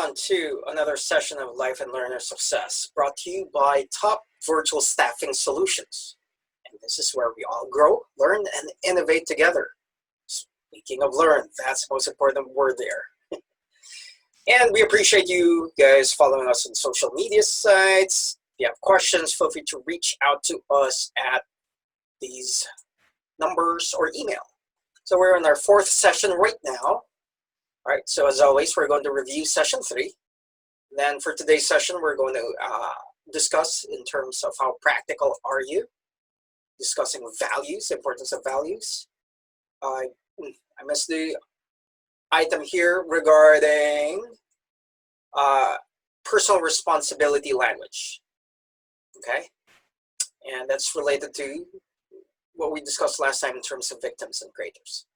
on to another session of Life and Learner Success, brought to you by Top Virtual Staffing Solutions. And this is where we all grow, learn, and innovate together. Speaking of learn, that's the most important word there. And we appreciate you guys following us on social media sites. If you have questions, feel free to reach out to us at these numbers or email. So we're in our fourth session right now. All right, so as always, we're going to review session 3. Then for today's session, we're going to discuss in terms of how practical are you, discussing values, importance of values. I missed the item here regarding personal responsibility language, okay? And that's related to what we discussed last time in terms of victims and creators.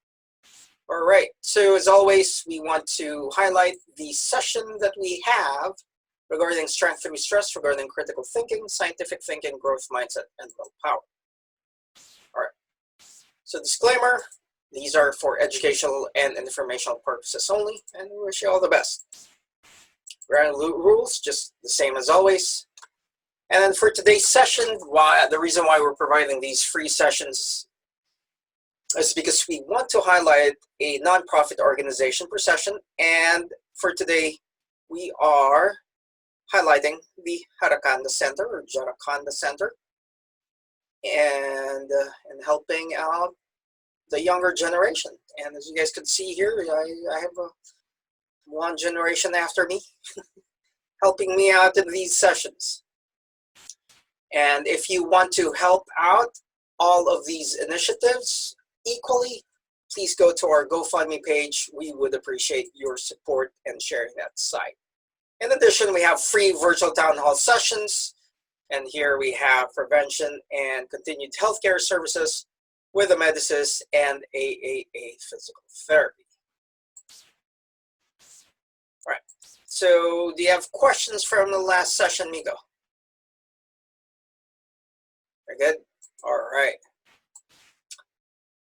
All right, so as always, we want to highlight the session that we have regarding strength through stress, regarding critical thinking, scientific thinking, growth mindset, and willpower. All right, so disclaimer, these are for educational and informational purposes only, and we wish you all the best. Ground rules, just the same as always. And then for today's session, the reason why we're providing these free sessions is because we want to highlight a nonprofit organization per session. And for today, we are highlighting the Jarakanda Center or Jarakanda Center and helping out the younger generation. And as you guys can see here, I have one generation after me helping me out in these sessions. And if you want to help out all of these initiatives equally, please go to our GoFundMe page. We would appreciate your support and sharing that site. In addition, we have free virtual town hall sessions. And here we have prevention and continued healthcare services with a medicist and AAA physical therapy. All right, so do you have questions from the last session, Miko? Very good, all right.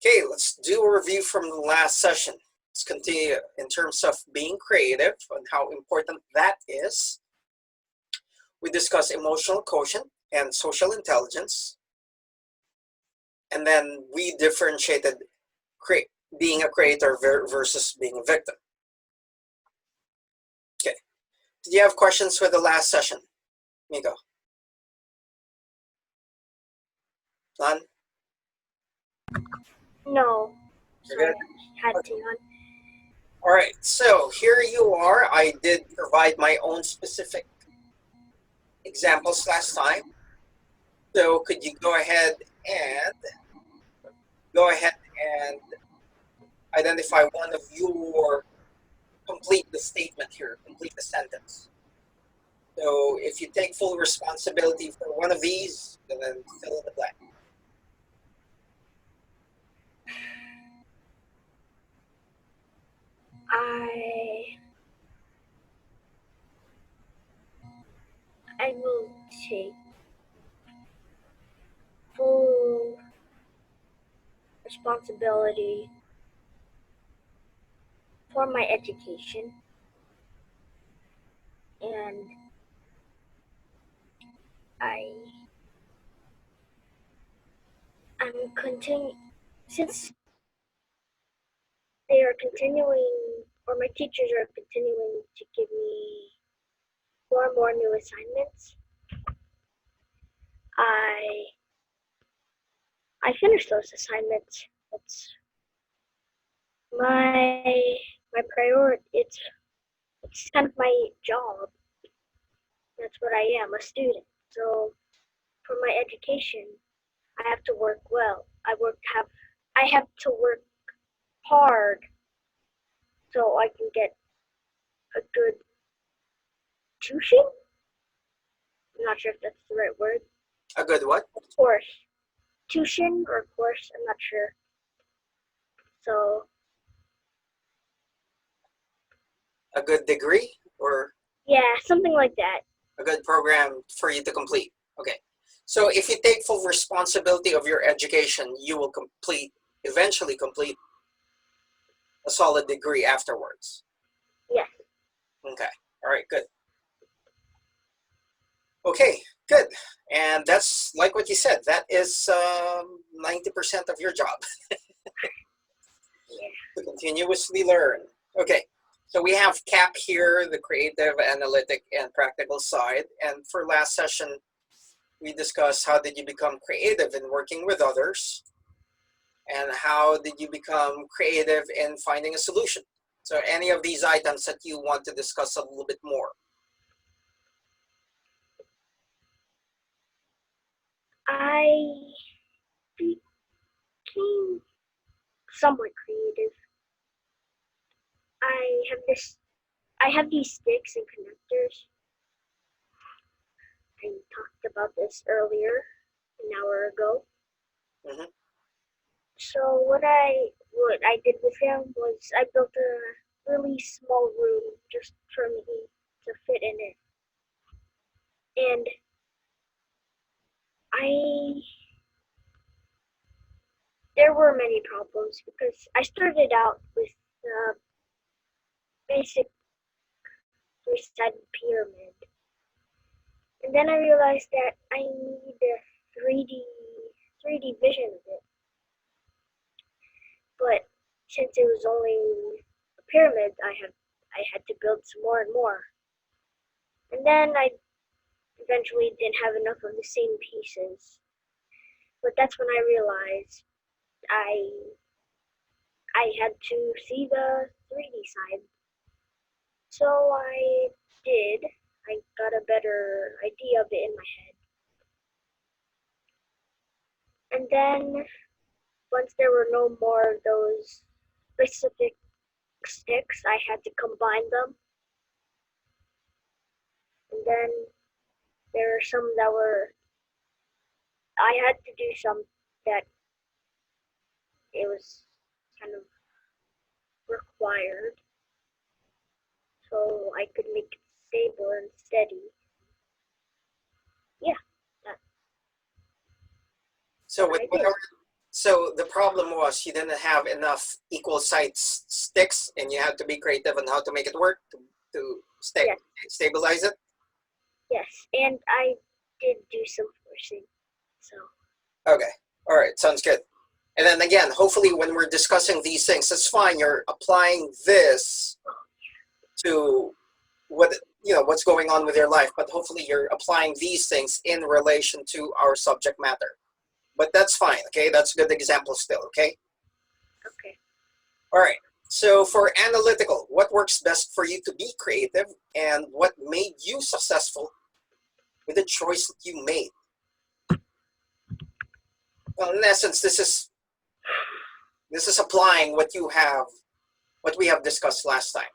Okay, let's do a review from the last session. Let's continue in terms of being creative and how important that is. We discussed emotional quotient and social intelligence. And then we differentiated being a creator versus being a victim. Okay, did you have questions for the last session, Miko? None? No. You're good? Had to none. All right, so here you are. I did provide my own specific examples last time. So could you go ahead and identify one of your, complete the statement here, complete the sentence. So if you take full responsibility for one of these, then fill in the blank. I will take full responsibility for my education, and since they are continuing, or my teachers are continuing to give me more and more new assignments, I finish those assignments. It's my priority. It's kind of my job. That's what I am, a student. So for my education, I have to work well. I have to work hard so I can get a good tuition. I'm not sure if that's the right word. A good what? A course. Tuition or course, I'm not sure. So. A good degree or? Yeah, something like that. A good program for you to complete. Okay. So if you take full responsibility of your education, you will eventually complete a solid degree afterwards. Yes. Okay. All right, good. Okay, good. And that's like what you said, that is 90% of your job. To continuously learn. Okay, so we have CAP here, the creative, analytic, and practical side. And for last session, we discussed how did you become creative in working with others, and how did you become creative in finding a solution. So any of these items that you want to discuss a little bit more? I became somewhat creative. I have these sticks and connectors. I talked about this earlier, an hour ago. Mhm. So what I did with them was I built a really small room just for me to fit in it. And there were many problems because I started out with a basic three-sided pyramid. And then I realized that I need a 3D vision of it. But since it was only a pyramid, I had to build some more and more. And then I eventually didn't have enough of the same pieces. But that's when I realized I had to see the 3D side. So I did. I got a better idea of it in my head. And then once there were no more of those specific sticks, I had to combine them. And then there are some that I had to do some that it was kind of required so I could make it stable and steady. Yeah, that's So what with I did. whatever, so the problem was you didn't have enough equal sized sticks, and you had to be creative on how to make it work to Yes. stabilize it. Yes, and I did do some forcing. So Okay, all right, sounds good. And then again, hopefully when we're discussing these things, it's fine. You're applying this to what's going on with your life, but hopefully you're applying these things in relation to our subject matter. But that's fine, okay? That's a good example still, okay? okay. All right. So for analytical, what works best for you to be creative, and what made you successful with the choice that you made? Well, in essence, this is applying what we have discussed last time.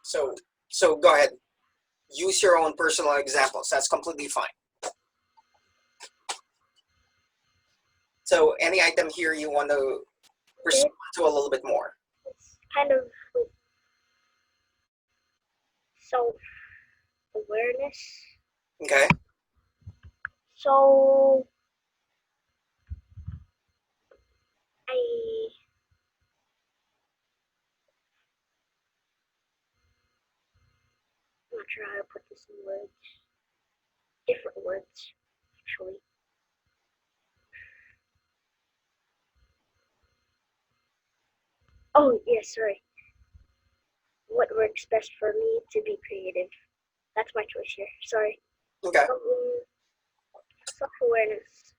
So go ahead. Use your own personal examples. That's completely fine. So any item here you want to respond to a little bit more? It's kind of with self-awareness. Okay. So I'm not sure how to put this in words. Different words, actually. Oh, yes, sorry. What works best for me to be creative? That's my choice here. Sorry. Okay. Self-awareness.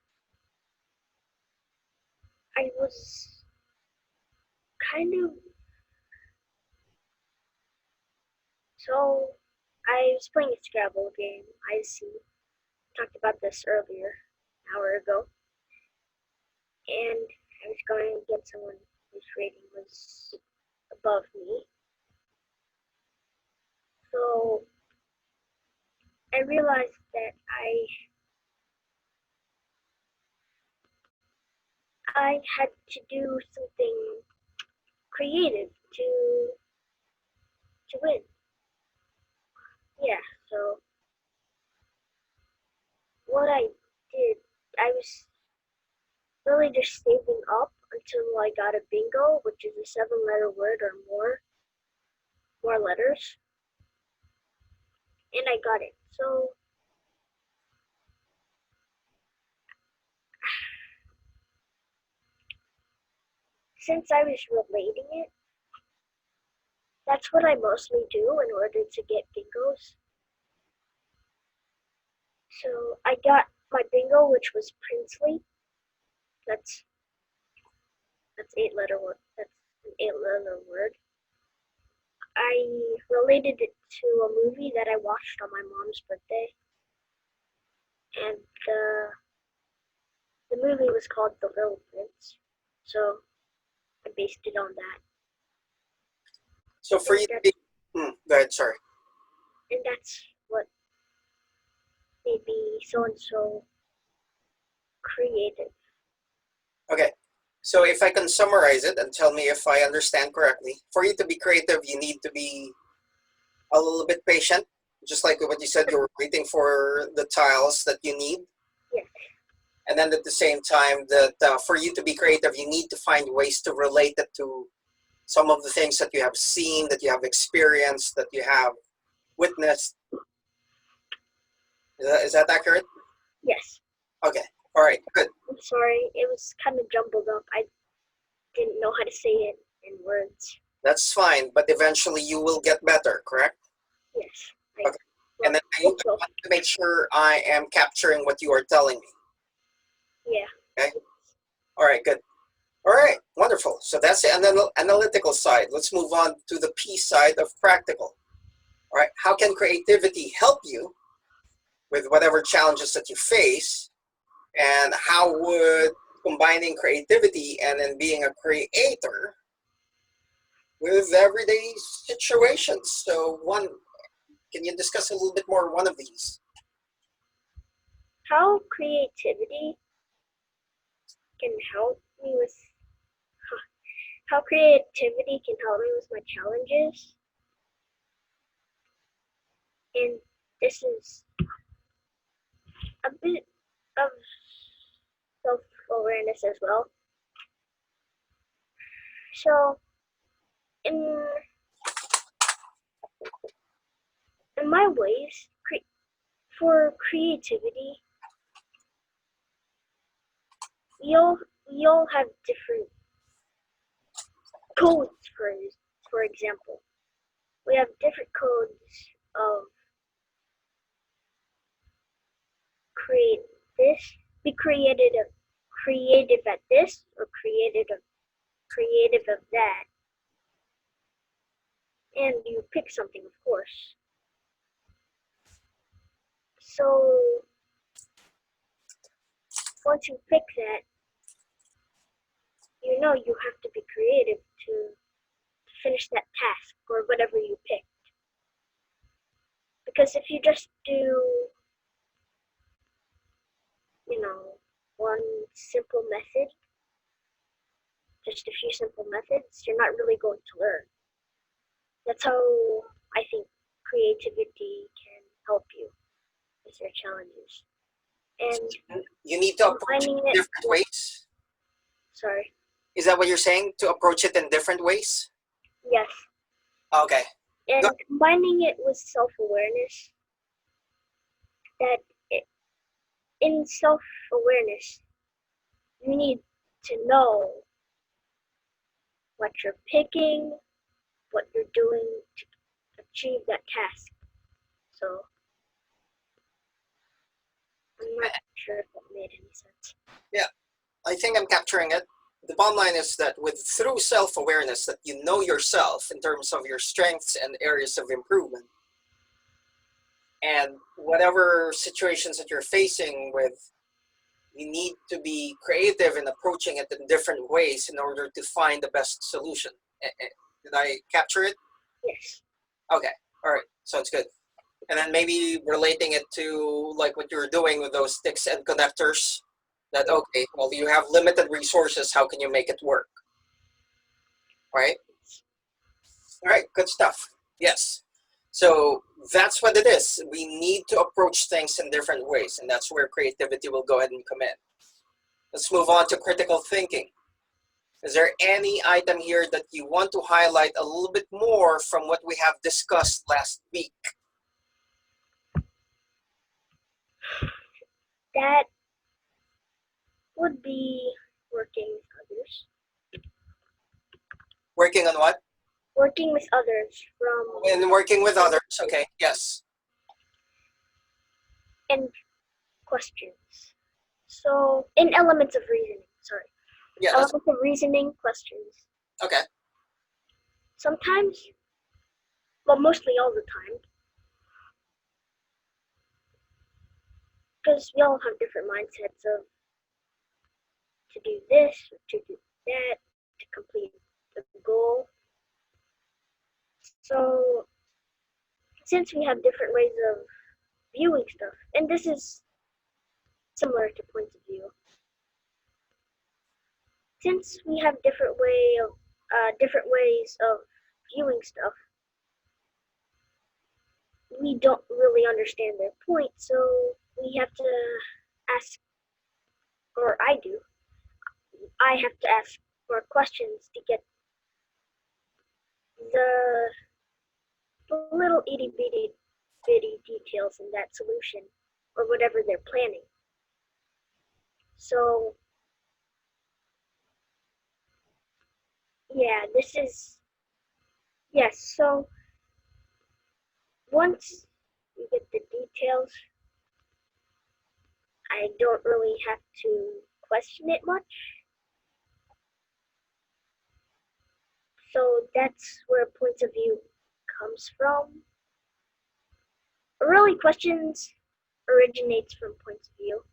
I was kind of so I was playing a Scrabble game. I talked about this earlier, an hour ago, and I was going against someone whose rating was above me. So I realized that I had to do something creative to win. Yeah, so what I did, I was really just saving up until I got a bingo, which is a 7-letter word or more letters. and I got it. So since I was relating it, that's what I mostly do in order to get bingos. So I got my bingo, which was Princely. That's 8-letter word. That's an 8-letter word. I related it to a movie that I watched on my mom's birthday, and the movie was called The Little Prince. So I based it on that. So for you to be, go ahead, sorry. And that's what made me so and so creative. Okay, so if I can summarize it and tell me if I understand correctly, for you to be creative, you need to be a little bit patient, just like what you said, you were waiting for the tiles that you need. Yes. And then at the same time, that for you to be creative, you need to find ways to relate it to some of the things that you have seen, that you have experienced, that you have witnessed. Is that accurate? Yes. Okay. All right. Good. I'm sorry. It was kind of jumbled up. I didn't know how to say it in words. That's fine, but eventually you will get better, correct? Yes. Okay. And then I want to make sure I am capturing what you are telling me. Yeah. Okay. All right. Good. All right. Wonderful. So that's the analytical side. Let's move on to the P side of practical. All right. How can creativity help you with whatever challenges that you face? And how would combining creativity and then being a creator with everyday situations? So can you discuss a little bit more one of these? How creativity can help me with how creativity can help me with my challenges. And this is a bit of self-awareness as well. So in my ways, for creativity, we all have different codes. For example, we have different codes of create this, be creative at this, or creative of that, and you pick something, of course. So once you pick that, you know you have to be creative to finish that task or whatever you picked. Because if you just do, one simple method, just a few simple methods, you're not really going to learn. That's how I think creativity can help you with your challenges. And you need to approach it in different ways? Sorry? Is that what you're saying? To approach it in different ways? Yes. Okay. And combining it with self-awareness, in self-awareness, you need to know what you're picking, what you're doing to achieve that task. So I'm not sure if that made any sense. Yeah, I think I'm capturing it. The bottom line is that through self-awareness, that you know yourself in terms of your strengths and areas of improvement. And whatever situations that you're facing with, you need to be creative in approaching it in different ways in order to find the best solution. Did I capture it? Yes. Okay. All right. Sounds good. And then maybe relating it to like what you're doing with those sticks and connectors. That, okay, well, you have limited resources. How can you make it work? Right? All right. Good stuff. Yes. So that's what it is. We need to approach things in different ways. And that's where creativity will go ahead and come in. Let's move on to critical thinking. Is there any item here that you want to highlight a little bit more from what we have discussed last week? That would be working with others. Working on what? Working with others And working with others. Okay. Yes. and questions. So in elements of reasoning, sorry. Yeah. That's, Elements of reasoning, questions. okay. Sometimes, well, mostly all the time, because we all have different mindsets of to do this, or to do that, to complete the goal. So since we have different ways of viewing stuff, and this is similar to points of view, since we have different ways of viewing stuff, we don't really understand their point, so we have to ask, or I have to ask more questions to get the little itty bitty details in that solution, or whatever they're planning. So yeah, so once you get the details, I don't really have to question it much. So that's where points of view comes from. Really, questions originates from points of view.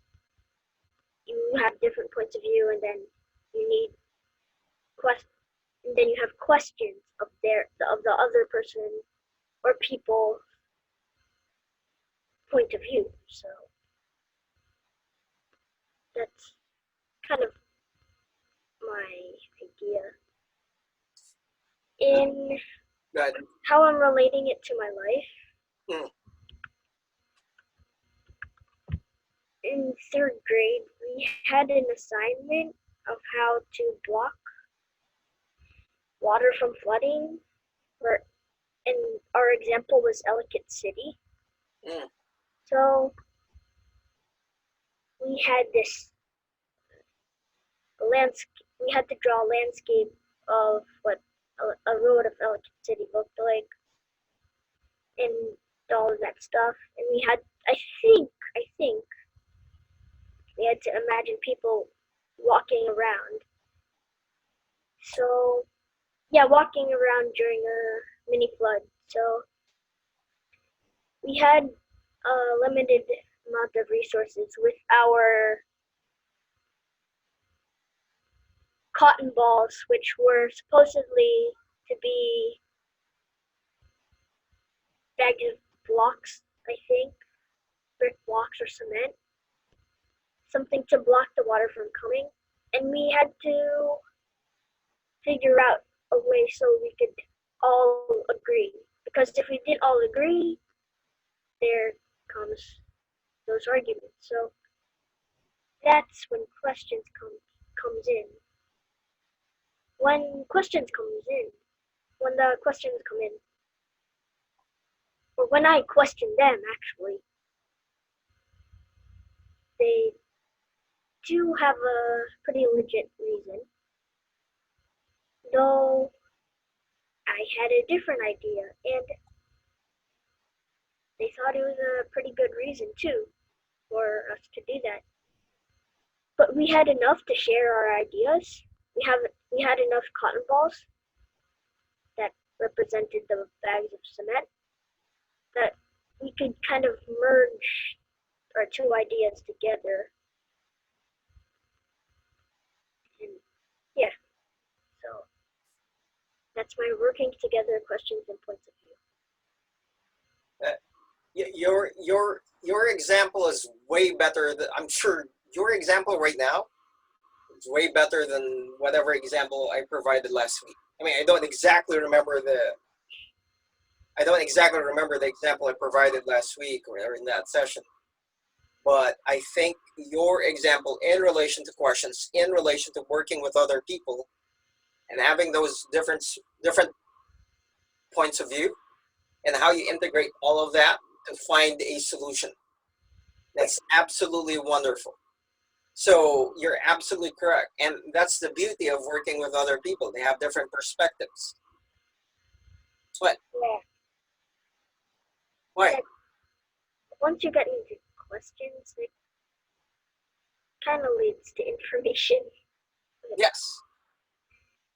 You have different points of view, and then you have questions of the other person or people point of view. So that's kind of my idea in Good. how I'm relating it to my life. In third grade, we had an assignment of how to block water from flooding, and our example was Ellicott City. So we had this we had to draw a landscape of what a road of Ellicott City looked like, and all of that stuff. And we had, I think, we had to imagine people walking around. So, yeah, walking around during a mini flood. So, we had a limited amount of resources with our cotton balls, which were supposedly to be bags of blocks, I think, brick blocks or cement, something to block the water from coming. And we had to figure out a way so we could all agree. Because if we didn't all agree, there comes those arguments. So that's when questions comes in. When the questions come in, or when I question them, actually, they do have a pretty legit reason, though I had a different idea, and they thought it was a pretty good reason too for us to do that. But we had enough to share our ideas. We had enough cotton balls that represented the bags of cement that we could kind of merge our two ideas together. And yeah, so that's my working together questions and points of view. Your example is way better than, I'm sure your example right now is way better than whatever example I provided last week. I mean, I don't exactly remember the example I provided last week or in that session, but I think your example in relation to questions, in relation to working with other people and having those different points of view and how you integrate all of that to find a solution That's absolutely wonderful. So you're absolutely correct. And that's the beauty of working with other people. They have different perspectives. What? Yeah. Why? Like, once you get into questions, it kind of leads to information. Yes.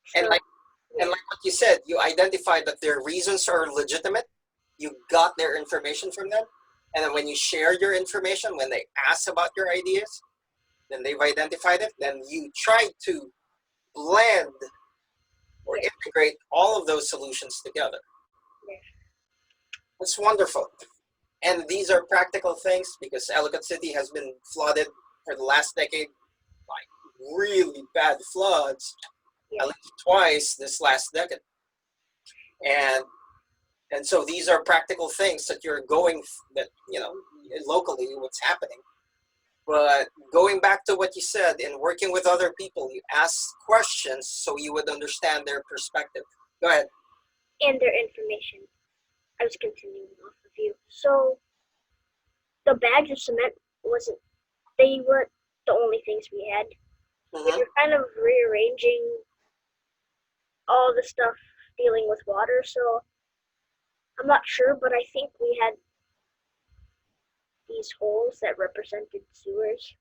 So, And like yeah. what you said, you identified that their reasons are legitimate. You got their information from them. And then when you share your information, when they ask about your ideas, then they've identified it, then you try to blend or integrate all of those solutions together. Yeah. It's wonderful. And these are practical things because Ellicott City has been flooded for the last decade, like really bad floods, Yeah. at least twice this last decade. And so these are practical things that you're going, that, you know, locally what's happening. But going back to what you said, in working with other people, you ask questions so you would understand their perspective. Go ahead. And their information. I was continuing off of you. So the bags of cement they weren't the only things we had. We were kind of rearranging all the stuff dealing with water, so I'm not sure, but I think we had these holes that represented sewers.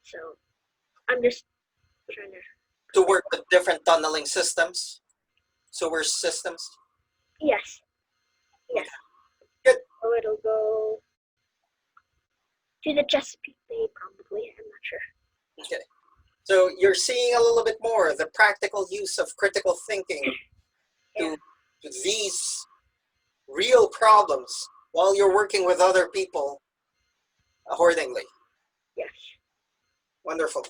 So I'm just trying To work with different tunneling systems, sewer systems. Yes. Yes. Good. So it'll go to the Chesapeake Bay, probably. I'm not sure. Okay. So you're seeing a little bit more the practical use of critical thinking to these real problems while you're working with other people accordingly. Yes. Wonderful.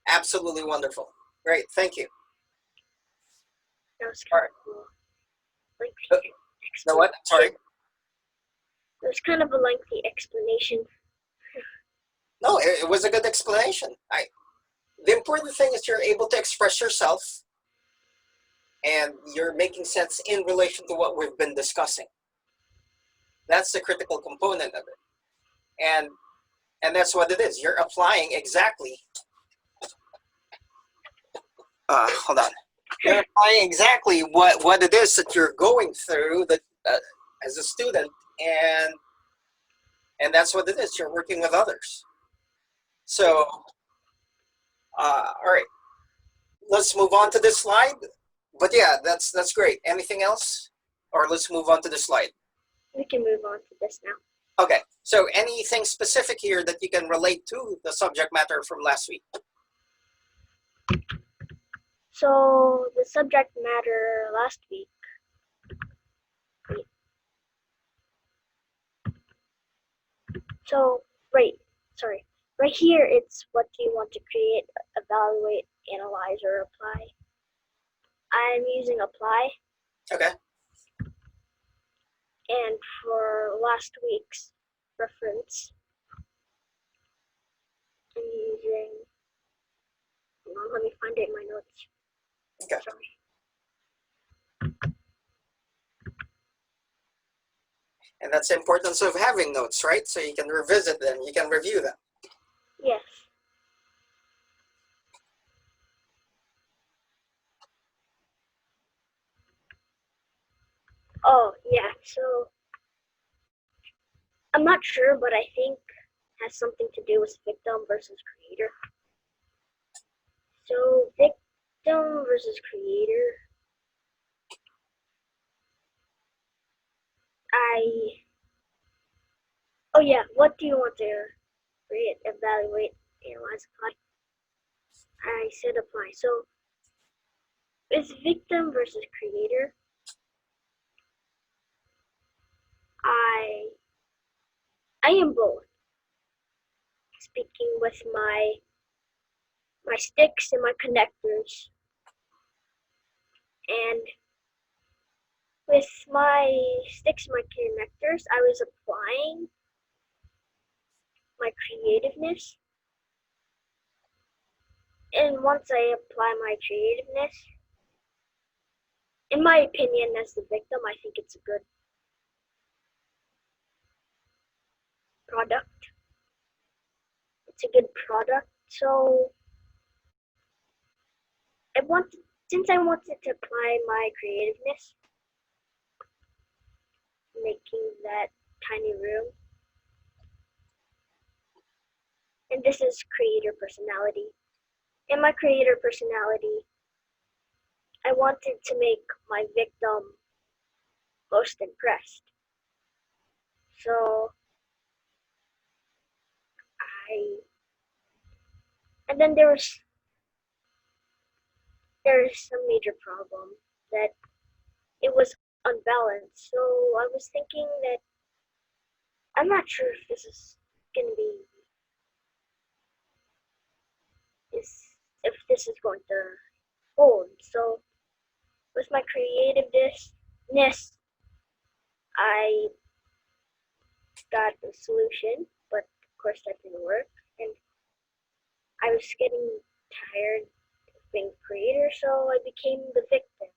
Absolutely wonderful. Great. Thank you. That was kind of cool. No, what? Sorry. It was kind of a lengthy explanation. No, it was a good explanation. The important thing is you're able to express yourself and you're making sense in relation to what we've been discussing. That's the critical component of it. And that's what it is. You're applying exactly. Hold on. You're applying exactly what it is that you're going through that as a student, and that's what it is. You're working with others. So, all right. Let's move on to this slide. But yeah, that's great. Anything else? Or let's move on to the slide. We can move on to this now. Okay. So anything specific here that you can relate to the subject matter from last week? So the subject matter last week. So right here it's what do you want to create, evaluate, analyze, or apply. I'm using apply. Okay. And for last week's reference, I'm using, hold on, let me find it in my notes. Okay. Sorry. And that's the importance of having notes, right? So you can revisit them, you can review them. Yes. Oh, yeah, so I'm not sure, but I think it has something to do with victim versus creator. So victim versus creator. Oh yeah, what do you want to create, evaluate, analyze, apply? I said apply. So it's victim versus creator. I am both. Speaking with my sticks and my connectors. And with my sticks and my connectors, I was applying my creativeness. And once I apply my creativeness, in my opinion, as the victim, I think it's a good. product. It's a good product, so since I wanted to apply my creativeness, making that tiny room, and this is creator personality. In my creator personality, I wanted to make my victim most impressed. So and then there's some major problem that it was unbalanced. So I was thinking that I'm not sure if this is gonna be if this is going to hold. So with my creativeness, I got a solution, but of course that didn't work, and I was getting tired of being a creator, so I became the victim.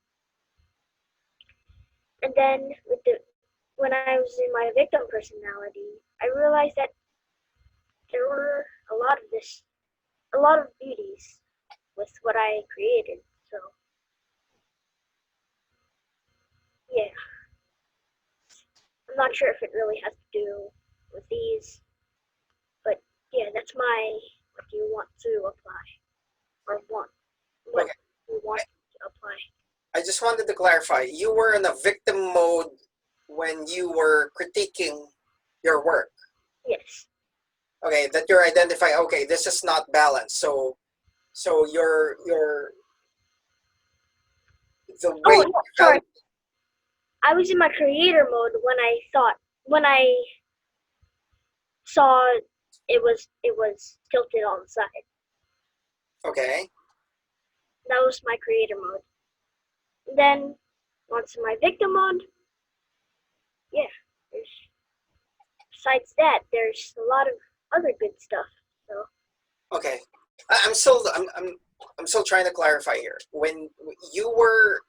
And then when I was in my victim personality, I realized that there were a lot of beauties with what I created. So yeah, I'm not sure if it really has to do with these, but yeah, that's my what do you want to apply or what Okay. you want to apply. I just wanted to clarify. You were in a victim mode when you were critiquing your work. Yes. Okay, that you're identifying. Okay, this is not balanced. So you're the way. Oh no, sorry. I was in my creator mode when I saw it was tilted on the side. Okay. That was my creator mode. Then once in my victim mode, yeah, besides that, there's a lot of other good stuff. So Okay. I'm still trying to clarify here. When you were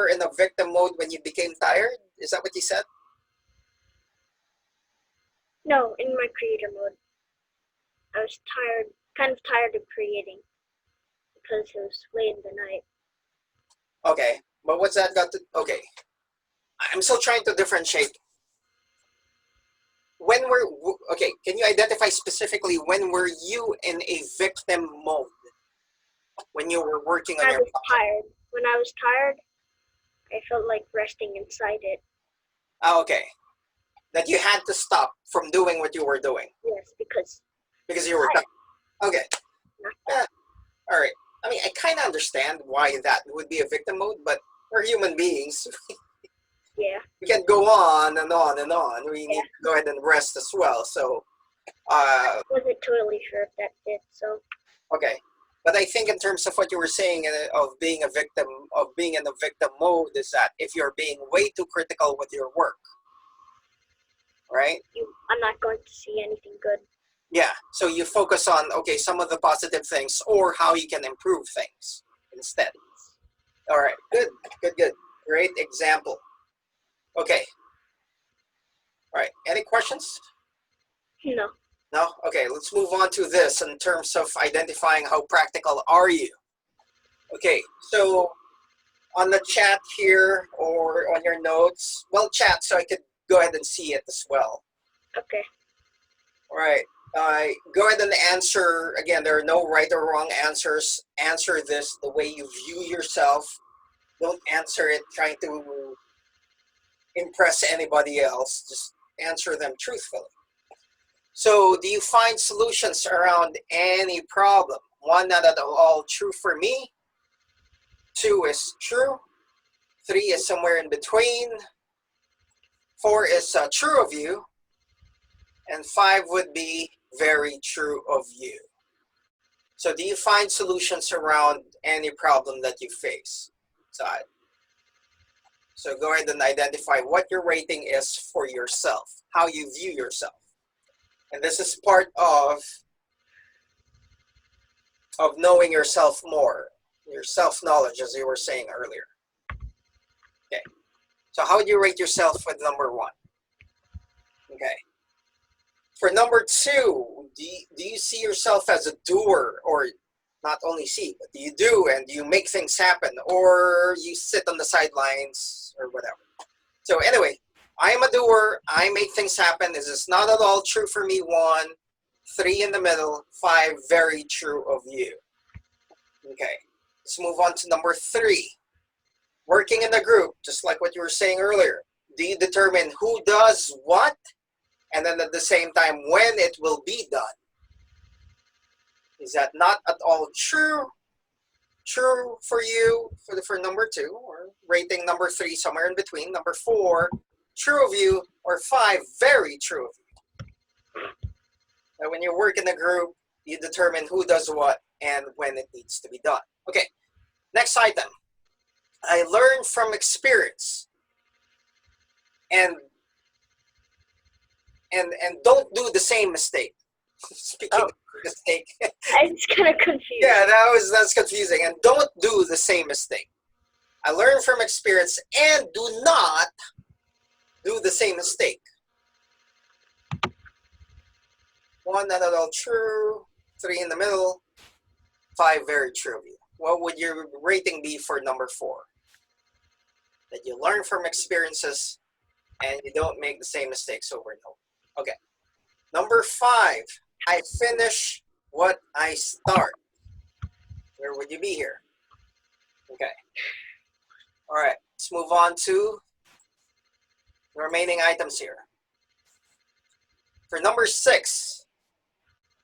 in a victim mode when you became tired, is that what you said? no, in my creator mode, I was kind of tired of creating because it was late in the night. Okay, but what's that got to? Okay, I'm still trying to differentiate. Okay, can you identify specifically when were you in a victim mode? When you were working on your project? Tired. When I was tired, I felt like resting inside it. Oh, okay. That you had to stop from doing what you were doing. Yes, because you were tired. Okay. Yeah. All right. I mean, I kind of understand why that would be a victim mode, but we're human beings. Yeah. We can't go on and on and on. We need to go ahead and rest as well. So, I wasn't totally sure if that did. So. Okay. But I think in terms of what you were saying of being a victim, of being in the victim mode, is that if you're being way too critical with your work, right? I'm not going to see anything good. Yeah. So you focus on, okay, some of the positive things or how you can improve things instead. All right. Good. Good, good. Great example. Okay. All right. Any questions? No. No? Okay, let's move on to this in terms of identifying how practical are you. Okay, so on the chat here or on your notes, well, chat so I could go ahead and see it as well. Okay. All right, go ahead and answer. Again, there are no right or wrong answers. Answer this the way you view yourself. Don't answer it trying to impress anybody else. Just answer them truthfully. So do you find solutions around any problem? 1, not at all true for me. 2 is true. 3 is somewhere in between. 4 is true of you. And 5 would be very true of you. So do you find solutions around any problem that you face? So go ahead and identify what your rating is for yourself, how you view yourself. And this is part of knowing yourself more, your self-knowledge, as you were saying earlier. Okay. So how would you rate yourself with number 1? Okay. For number 2, do you see yourself as a doer, or not only see, but do you do and do you make things happen, or you sit on the sidelines or whatever? So anyway, I am a doer. I make things happen. This is not at all true for me. 1, 3 in the middle, 5 very true of you. Okay, let's move on to number 3. Working in a group, just like what you were saying earlier. Do you determine who does what, and then at the same time when it will be done? Is that not at all true? True for you for number 2, or rating number 3 somewhere in between. Number 4, true of you, or 5, very true of you. Now, when you work in a group, you determine who does what and when it needs to be done. Okay, next item. I learn from experience, and don't do the same mistake. Speaking of mistake. I'm just kind of confused. Yeah, that's confusing. And don't do the same mistake. I learn from experience and do not do the same mistake. 1, not at all true. 3 in the middle. 5 very true of you. What would your rating be for number 4? That you learn from experiences and you don't make the same mistakes over and over. Okay. Number 5, I finish what I start. Where would you be here? Okay. All right, let's move on to the remaining items here. For number 6,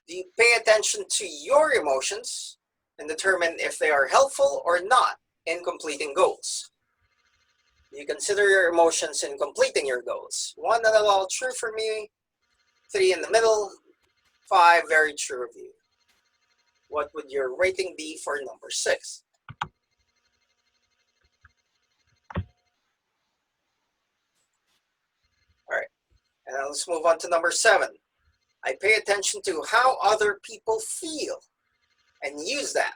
do you pay attention to your emotions and determine if they are helpful or not in completing goals? Do you consider your emotions in completing your goals? 1, not at all true for me. 3 in the middle. 5 very true of you. What would your rating be for number 6? All right, and now let's move on to number 7. I pay attention to how other people feel and use that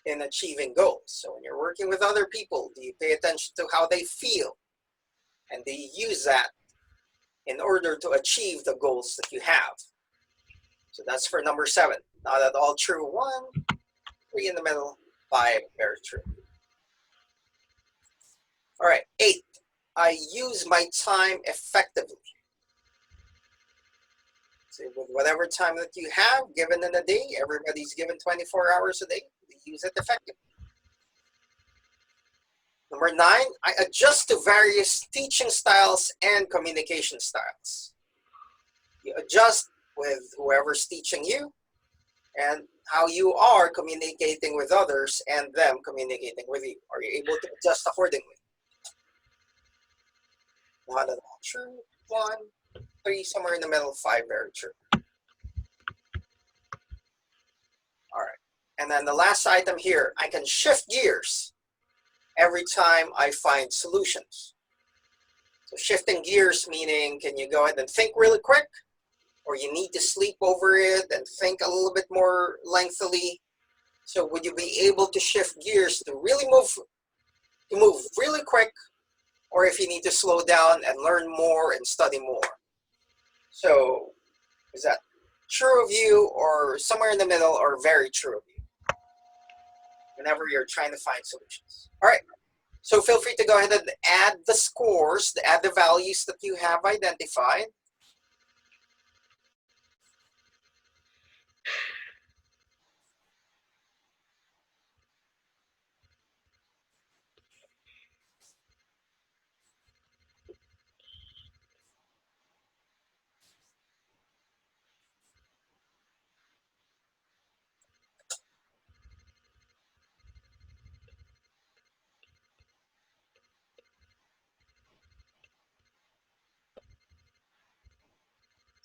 in achieving goals. So when you're working with other people, do you pay attention to how they feel? And do you use that in order to achieve the goals that you have? So that's for number 7. Not at all true. 1, 3 in the middle, 5 very true. All right, 8. I use my time effectively. So with whatever time that you have given in a day, everybody's given 24 hours a day, they use it effectively. Number 9, I adjust to various teaching styles and communication styles. You adjust with whoever's teaching you and how you are communicating with others and them communicating with you. Are you able to adjust accordingly? Not at all true. 1, 3, somewhere in the middle, 5 very true. All right. And then the last item here, I can shift gears every time I find solutions. So shifting gears meaning, can you go ahead and think really quick? Or you need to sleep over it and think a little bit more lengthily? So would you be able to shift gears to really move really quick, or if you need to slow down and learn more and study more? So is that true of you, or somewhere in the middle, or very true of you whenever you're trying to find solutions? All right, so feel free to go ahead and add the scores, add the values that you have identified.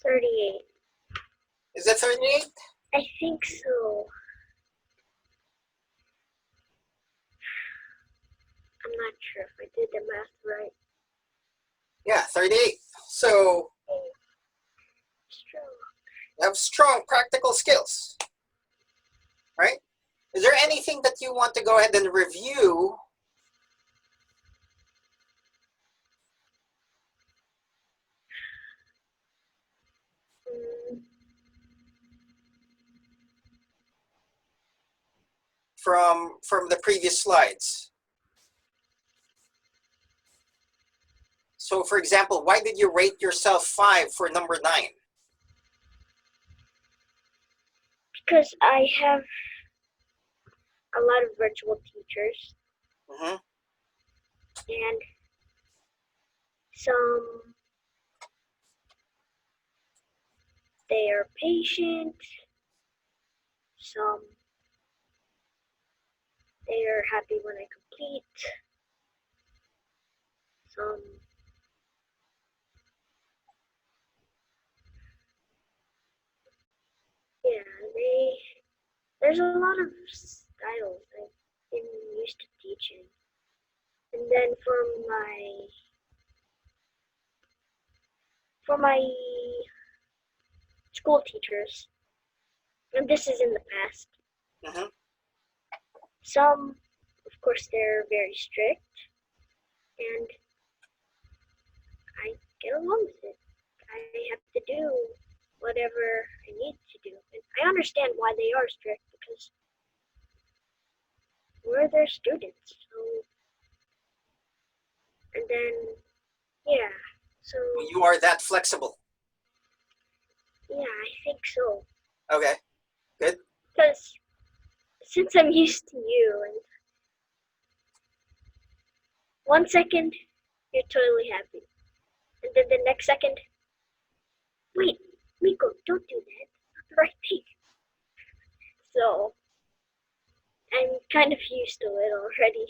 $38. Is it 38? I think so. I'm not sure if I did the math right. Yeah, 38. So you have strong practical skills, right? Is there anything that you want to go ahead and review? from the previous slides. So for example, why did you rate yourself 5 for number 9? Because I have a lot of virtual teachers, and some they are patient, some they are happy when I complete, some there's a lot of styles I've been used to teaching. And then for my school teachers, and this is in the past, some, of course, they're very strict, and I get along with it. I have to do whatever I need to do. And I understand why they are strict, because we're their students. So, and then, yeah, so... You are that flexible? Yeah, I think so. Okay, good. Because since I'm used to you, and 1 second, you're totally happy. And then the next second, wait, Miko, don't do that. It's not the right thing. So, I'm kind of used to it already.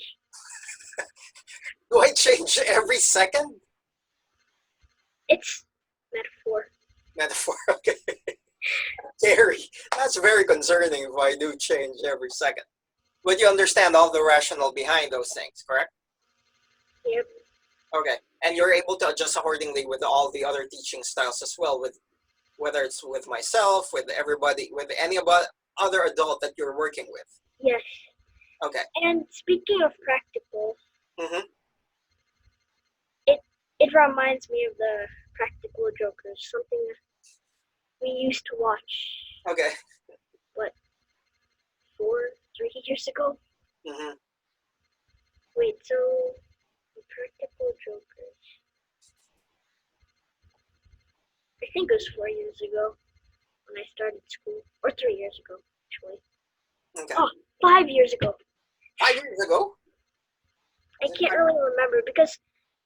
Do I change every second? It's metaphor. Metaphor, okay. Scary. That's very concerning if I do change every second. But you understand all the rationale behind those things, correct? Yep. Okay, and you're able to adjust accordingly with all the other teaching styles as well, with whether it's with myself, with everybody, with any other adult that you're working with. Yes. Okay. And speaking of practical, it reminds me of the Practical Jokers, something we used to watch. Okay. What, 3 years ago? Wait, so the Practical Jokers. I think it was 4 years ago when I started school, or 3 years ago, actually. Okay. Oh, 5 years ago. 5 years ago? I can't really remember, because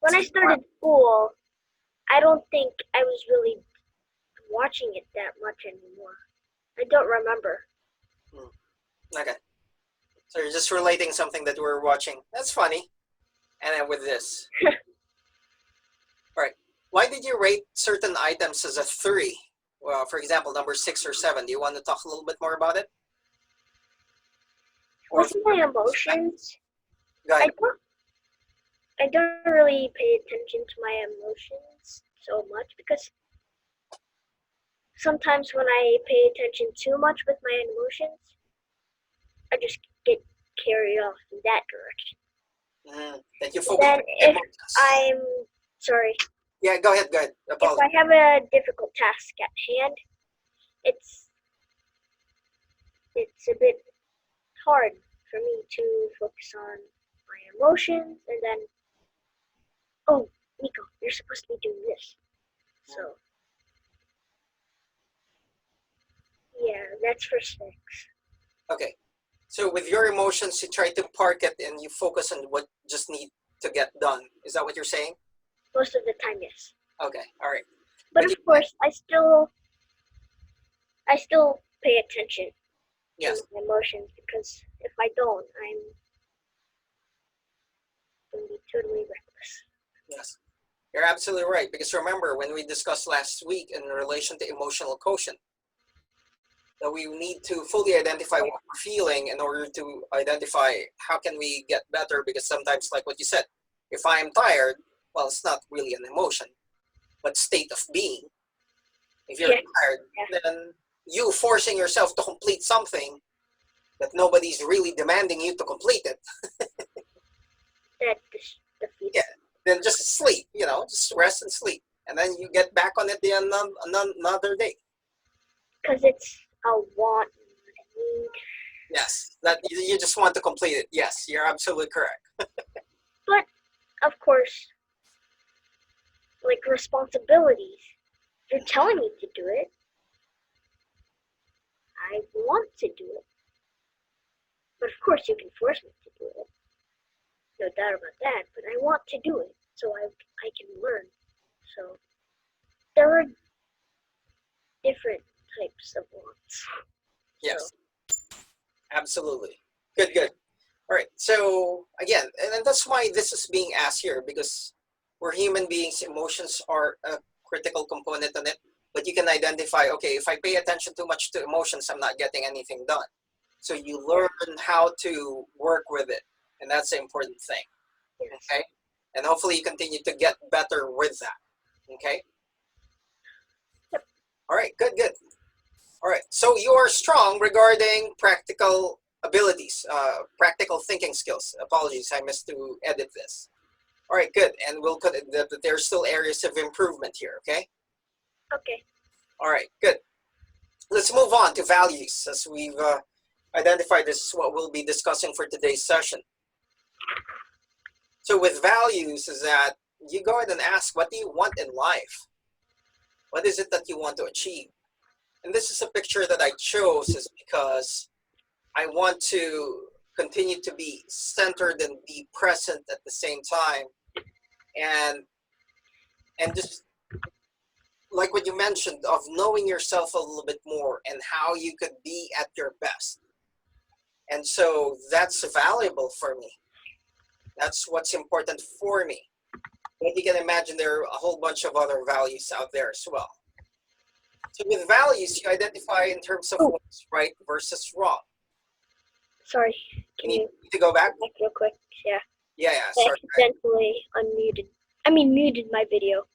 when I started school, I don't think I was really watching it that much anymore. I don't remember. Okay. So you're just relating something that we're watching. That's funny. And then with this. All right. Why did you rate certain items as a 3? Well, for example, number 6 or 7. Do you want to talk a little bit more about it? With my emotions, Go ahead. I don't really pay attention to my emotions so much, because sometimes when I pay attention too much with my emotions, I just get carried off in that direction. That you focus then on if emotions. I'm sorry. Yeah, go ahead. If I have a difficult task at hand, it's a bit hard for me to focus on my emotions, and then, oh, Miko, you're supposed to be doing this. So, yeah, that's for 6. Okay. So with your emotions, you try to park it and you focus on what just need to get done. Is that what you're saying? Most of the time, yes. Okay. All right. But of course, I still pay attention to my emotions, because if I don't, I'm going to be totally reckless. Yes. You're absolutely right. Because remember, when we discussed last week in relation to emotional quotient, that we need to fully identify what we're feeling in order to identify how can we get better. Because sometimes, like what you said, if I'm tired, well, it's not really an emotion, but state of being. If you're tired, then you forcing yourself to complete something that nobody's really demanding you to complete it. Then just sleep, just rest and sleep. And then you get back on it another day. Because it's a want, a need. Yes, that you just want to complete it. Yes, you're absolutely correct. But, of course, like responsibilities, you're telling me to do it. I want to do it. But of course you can force me to do it. No doubt about that, but I want to do it so I can learn. So there are different types of wants. Yes, So, absolutely. Good, good. All right. So again, and that's why this is being asked here, because we're human beings. Emotions are a critical component in it. But you can identify, okay, if I pay attention too much to emotions, I'm not getting anything done. So you learn how to work with it, and that's the important thing. yes. Okay, and hopefully you continue to get better with that. Okay. Yep. All right. Good, good. All right. So you are strong regarding practical abilities, practical thinking skills. Apologies, I missed to edit this. All right, good. And we'll put it that there's still areas of improvement here. Okay. Okay. All right, good. Let's move on to values, as we've identified this is what we'll be discussing for today's session. So with values is that you go ahead and ask, what do you want in life? What is it that you want to achieve? And this is a picture that I chose is because I want to continue to be centered and be present at the same time, and just like what you mentioned of knowing yourself a little bit more and how you could be at your best. And so that's valuable for me. That's what's important for me. But you can imagine there are a whole bunch of other values out there as well. So with values, you identify in terms of what's right versus wrong. Sorry. You need to go back? Back real quick. Yeah. Yeah, I sorry. accidentally muted my video.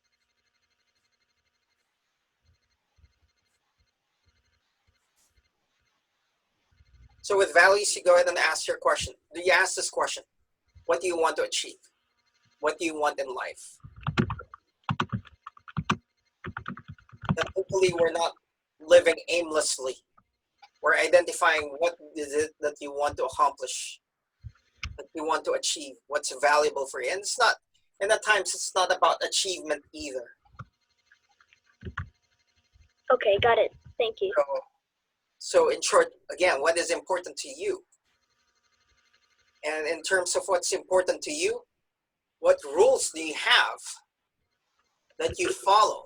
So with values, you go ahead and ask your question. Do you ask this question? What do you want to achieve? What do you want in life? That hopefully we're not living aimlessly. We're identifying what is it that you want to accomplish, that you want to achieve, what's valuable for you. And it's not, and at times it's not about achievement either. Okay, got it. Thank you. So in short, again, what is important to you? And in terms of what's important to you, what rules do you have that you follow?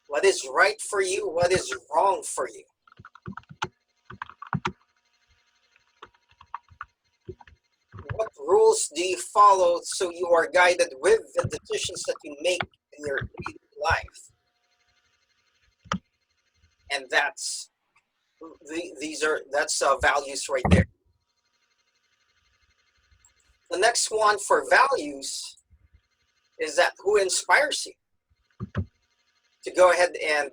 What is right for you? What is wrong for you? What rules do you follow so you are guided with the decisions that you make in your life? And that's values right there. The next one for values is that who inspires you to go ahead and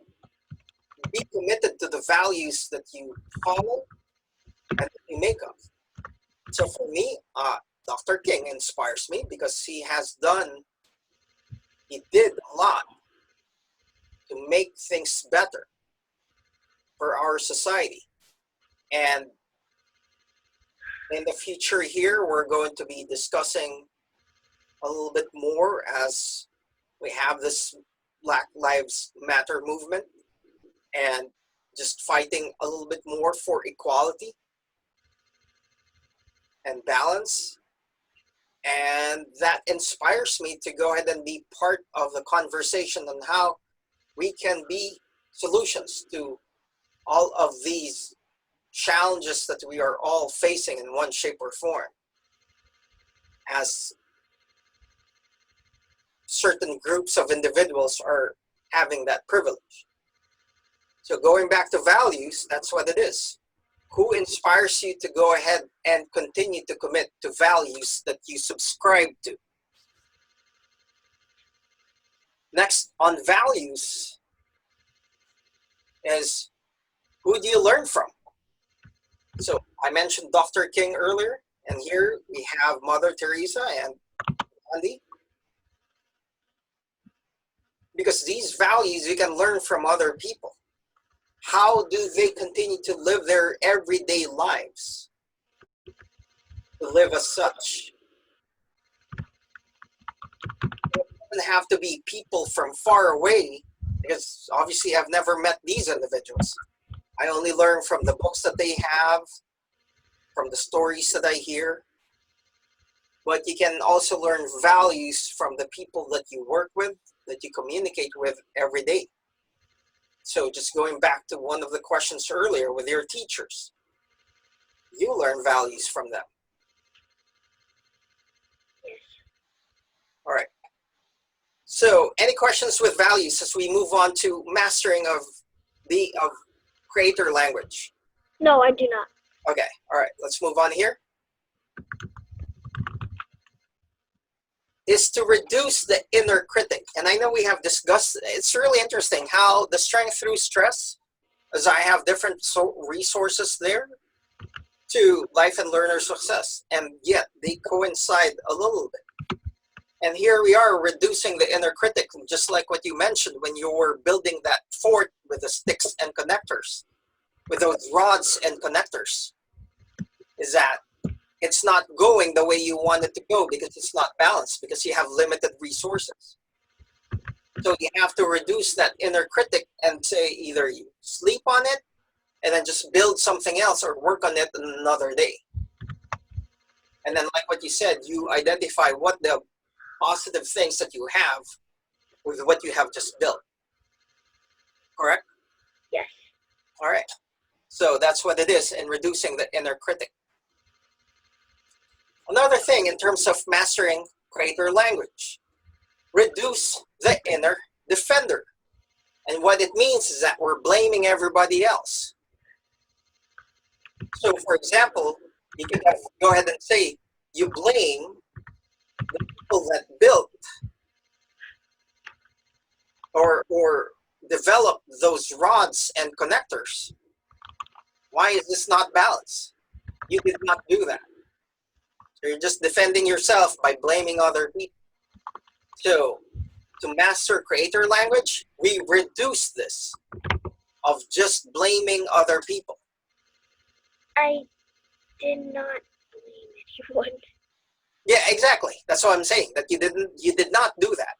be committed to the values that you follow and that you make of. So for me, Dr. King inspires me because he did a lot to make things better for our society. And in the future here, we're going to be discussing a little bit more as we have this Black Lives Matter movement and just fighting a little bit more for equality and balance. And that inspires me to go ahead and be part of the conversation on how we can be solutions to all of these challenges that we are all facing in one shape or form, as certain groups of individuals are having that privilege. So going back to values, that's what it is. Who inspires you to go ahead and continue to commit to values that you subscribe to? Next on values is, who do you learn from? So I mentioned Dr. King earlier, and here we have Mother Teresa and Gandhi. Because these values you can learn from other people. how do they continue to live their everyday lives? To live as such. It doesn't have to be people from far away, because obviously I've never met these individuals. I only learn from the books that they have, from the stories that I hear. But you can also learn values from the people that you work with, that you communicate with every day. So just going back to one of the questions earlier with your teachers, you learn values from them. Yes. All right. So any questions with values as we move on to mastering of creator language? No, I do not. Okay. All right. Let's move on here. Is to reduce the inner critic. And I know we have discussed, it's really interesting how the strength through stress, as I have different resources there, to life and learner success, and yet they coincide a little bit. And here we are reducing the inner critic, just like what you mentioned when you were building that fort with the sticks and connectors, with those rods and connectors, is that it's not going the way you want it to go because it's not balanced, because you have limited resources. So you have to reduce that inner critic and say either you sleep on it and then just build something else or work on it another day. And then like what you said, you identify what the positive things that you have with what you have just built. Correct? Yes. All right. So that's what it is in reducing the inner critic. Another thing in terms of mastering creator language, reduce the inner defender. And what it means is that we're blaming everybody else. So for example, you can go ahead and say you blame the people that built or developed those rods and connectors. Why is this not balanced? You did not do that. So you're just defending yourself by blaming other people. So to master creator language, we reduce this of just blaming other people. I did not blame anyone. Yeah, exactly. That's what I'm saying, that you did not do that.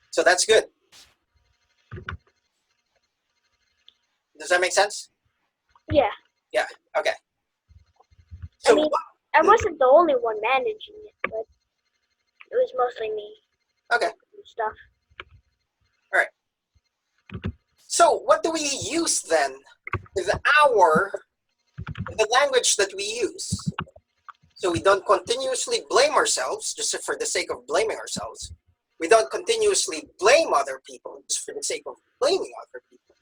So that's good. Does that make sense? Yeah. Yeah, okay. So I mean, I wasn't the only one managing it, but it was mostly me. Okay. And stuff. All right. So what do we use then with the language that we use? So we don't continuously blame ourselves just for the sake of blaming ourselves. We don't continuously blame other people just for the sake of blaming other people.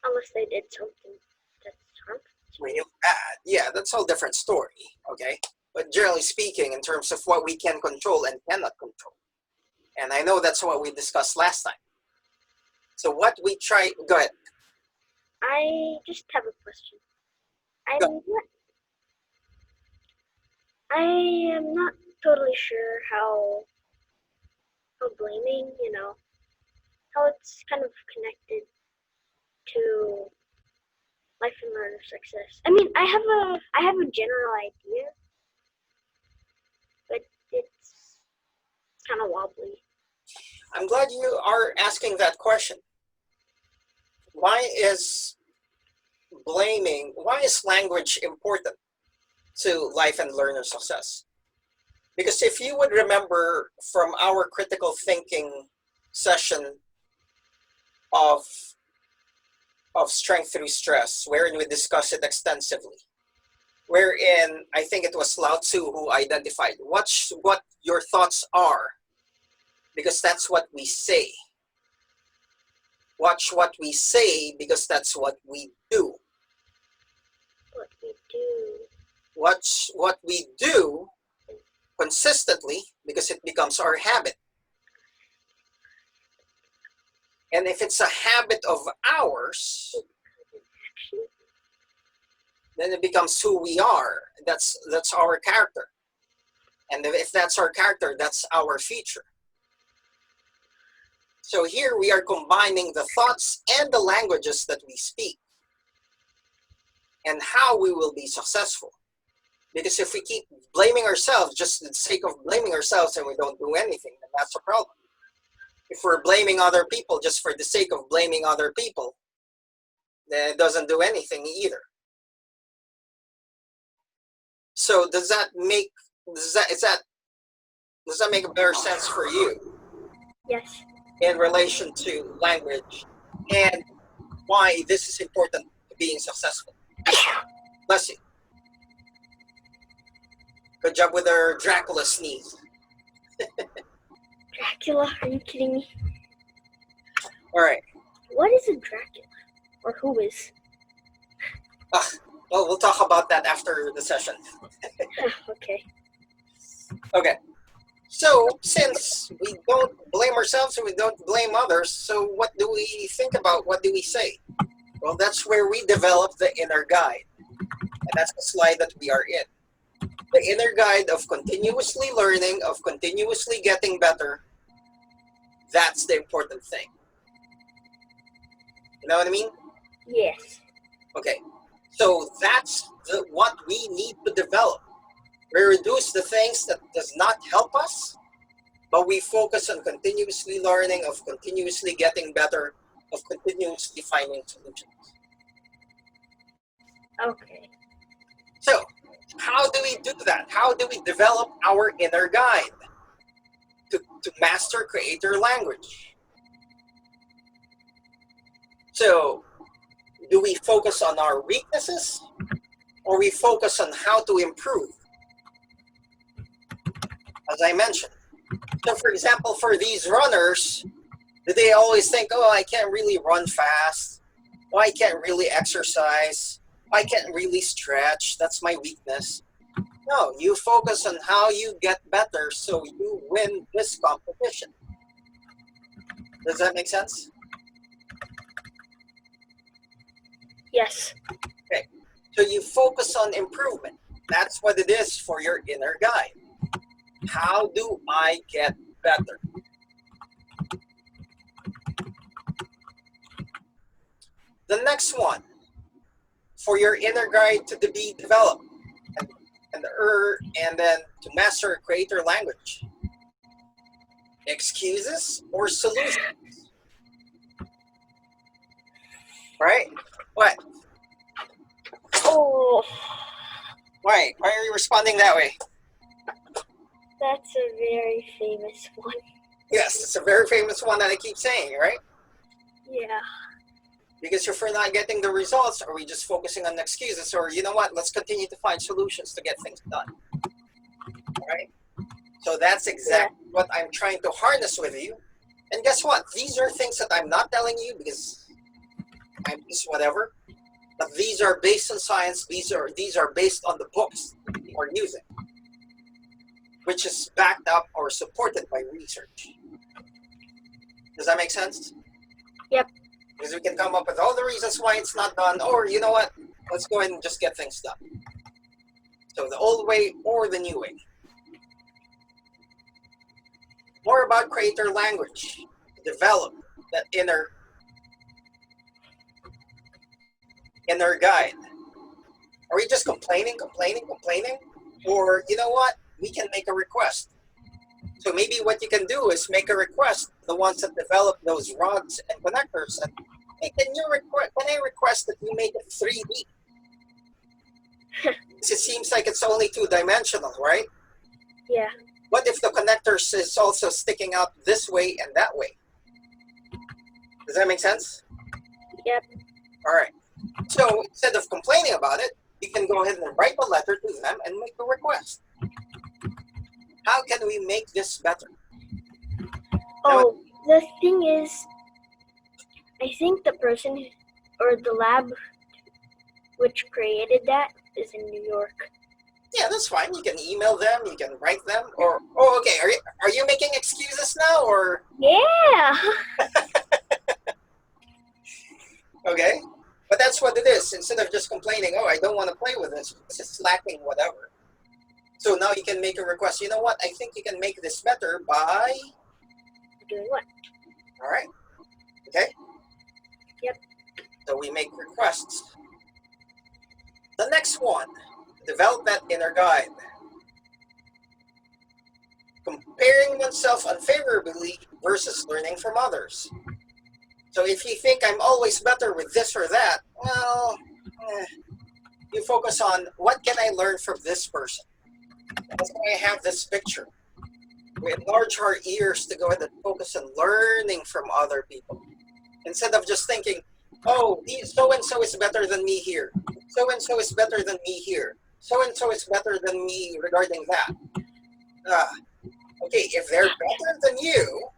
Unless they did something that's harmful. Real bad. Yeah, that's a whole different story, okay? But generally speaking, in terms of what we can control and cannot control. And I know that's what we discussed last time. So what we try, go ahead. I just have a question. I am not totally sure how blaming, how it's kind of connected to life and learner success. I mean, I have a general idea, but it's kind of wobbly. I'm glad you are asking that question. Why is language important to life and learner success? Because if you would remember from our critical thinking session of strength through stress, wherein we discuss it extensively, wherein I think it was Lao Tzu who identified what your thoughts are, because that's what we say. Watch what we say, because that's what we do. What we do. Watch what we do consistently, because it becomes our habit. And if it's a habit of ours, then it becomes who we are. That's our character. And if that's our character, that's our feature. So here we are combining the thoughts and the languages that we speak and how we will be successful. Because if we keep blaming ourselves just for the sake of blaming ourselves and we don't do anything, then that's a problem. If we're blaming other people just for the sake of blaming other people, then it doesn't do anything either. So does that make a better sense for you? Yes. In relation to language and why this is important to being successful. Bless you. Good job with our Dracula sneeze. Dracula? Are you kidding me? All right. What is a Dracula? Or who is? Well, we'll talk about that after the session. Okay. Okay. So, since we don't blame ourselves and we don't blame others, so what do we think about? What do we say? Well, that's where we develop the inner guide. And that's the slide that we are in. The inner guide of continuously learning, of continuously getting better. That's the important thing. You know what I mean? Yes. Okay. So that's what we need to develop. We reduce the things that does not help us, but we focus on continuously learning, of continuously getting better, of continuously finding solutions. Okay. So, how do we do that? How do we develop our inner guide to master creator language? So, do we focus on our weaknesses or we focus on how to improve? As I mentioned. So, for example, for these runners, do they always think, oh, I can't really run fast? Oh, I can't really exercise? I can't really stretch? That's my weakness. No, you focus on how you get better so you win this competition. Does that make sense? Yes. Okay. So you focus on improvement. That's what it is for your inner guide. How do I get better? The next one, for your inner guide to be developed and then to master a creator language. Excuses or solutions? Right? What? Oh, Why? Why are you responding that way? that's a very famous one. Yes, it's a very famous one that I keep saying, right? Yeah. Because if we're not getting the results, are we just focusing on excuses? Or, you know what, let's continue to find solutions to get things done. All right? So that's exactly what I'm trying to harness with you. And guess what? These are things that I'm not telling you because I'm just whatever. But these are based on science. These are based on the books that we are using, which is backed up or supported by research. Does that make sense? Yep. Because we can come up with all the reasons why it's not done, or you know what? Let's go ahead and just get things done. So the old way or the new way. More about creator language. Develop that inner guide. Are we just complaining? Or you know what? We can make a request. So maybe what you can do is make a request. The ones that develop those rods and connectors, and hey, can I request that you make it 3D? Because it seems like it's only 2-dimensional, right? Yeah. What if the connectors is also sticking out this way and that way? Does that make sense? Yep. All right. So instead of complaining about it, you can go ahead and write a letter to them and make a request. How can we make this better? Oh, the thing is, I think the person or the lab which created that is in New York. Yeah, that's fine. You can email them, you can write them, or okay. Are you making excuses now, or Yeah. okay? But that's what it is. Instead of just complaining, oh, I don't want to play with this because it's lacking whatever. So now you can make a request. You know what? I think you can make this better by Doing what? All right. Okay. Yep. So we make requests. The next one, develop that inner guide. Comparing oneself unfavorably versus learning from others. So if you think I'm always better with this or that, well, you focus on what can I learn from this person. That's why I have this picture. We enlarge our ears to go ahead and focus on learning from other people. Instead of just thinking, oh, so-and-so is better than me here. So-and-so is better than me here. So-and-so is better than me regarding that. Okay, if they're better than you,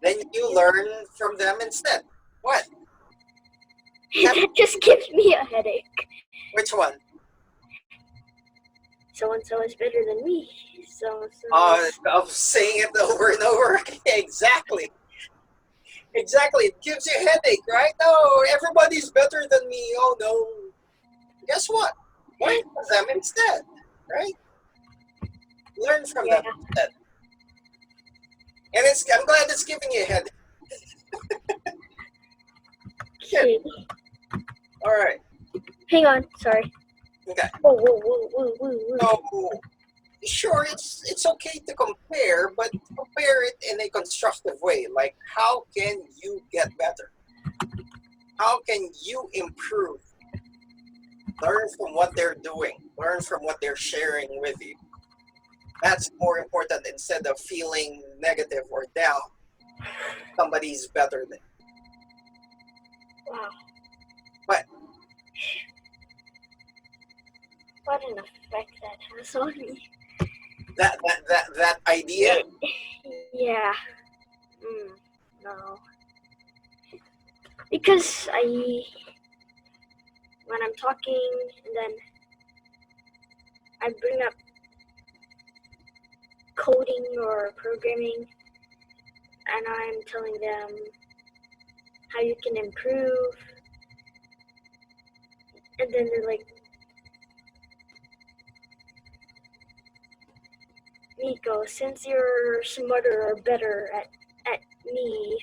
then you learn from them instead. What? That just gives me a headache. Which one? So-and-so is better than me. So-and-so Of saying it over and over. Exactly. Exactly. It gives you a headache, right? No, everybody's better than me. Oh no. Guess what? Learn from them instead, right? Learn from them instead. And I'm glad it's giving you a headache. Okay. All right. Hang on, sorry. Okay. Whoa. So, sure, it's okay to compare, but compare it in a constructive way. Like, how can you get better? How can you improve? Learn from what they're doing. Learn from what they're sharing with you. That's more important instead of feeling negative or down. Somebody's better than you. Wow. But What an effect that has on me. that idea. Yeah. No. Because when I'm talking, and then I bring up coding or programming, and I'm telling them how you can improve, and then they're like, Miko, since you're smarter or better at me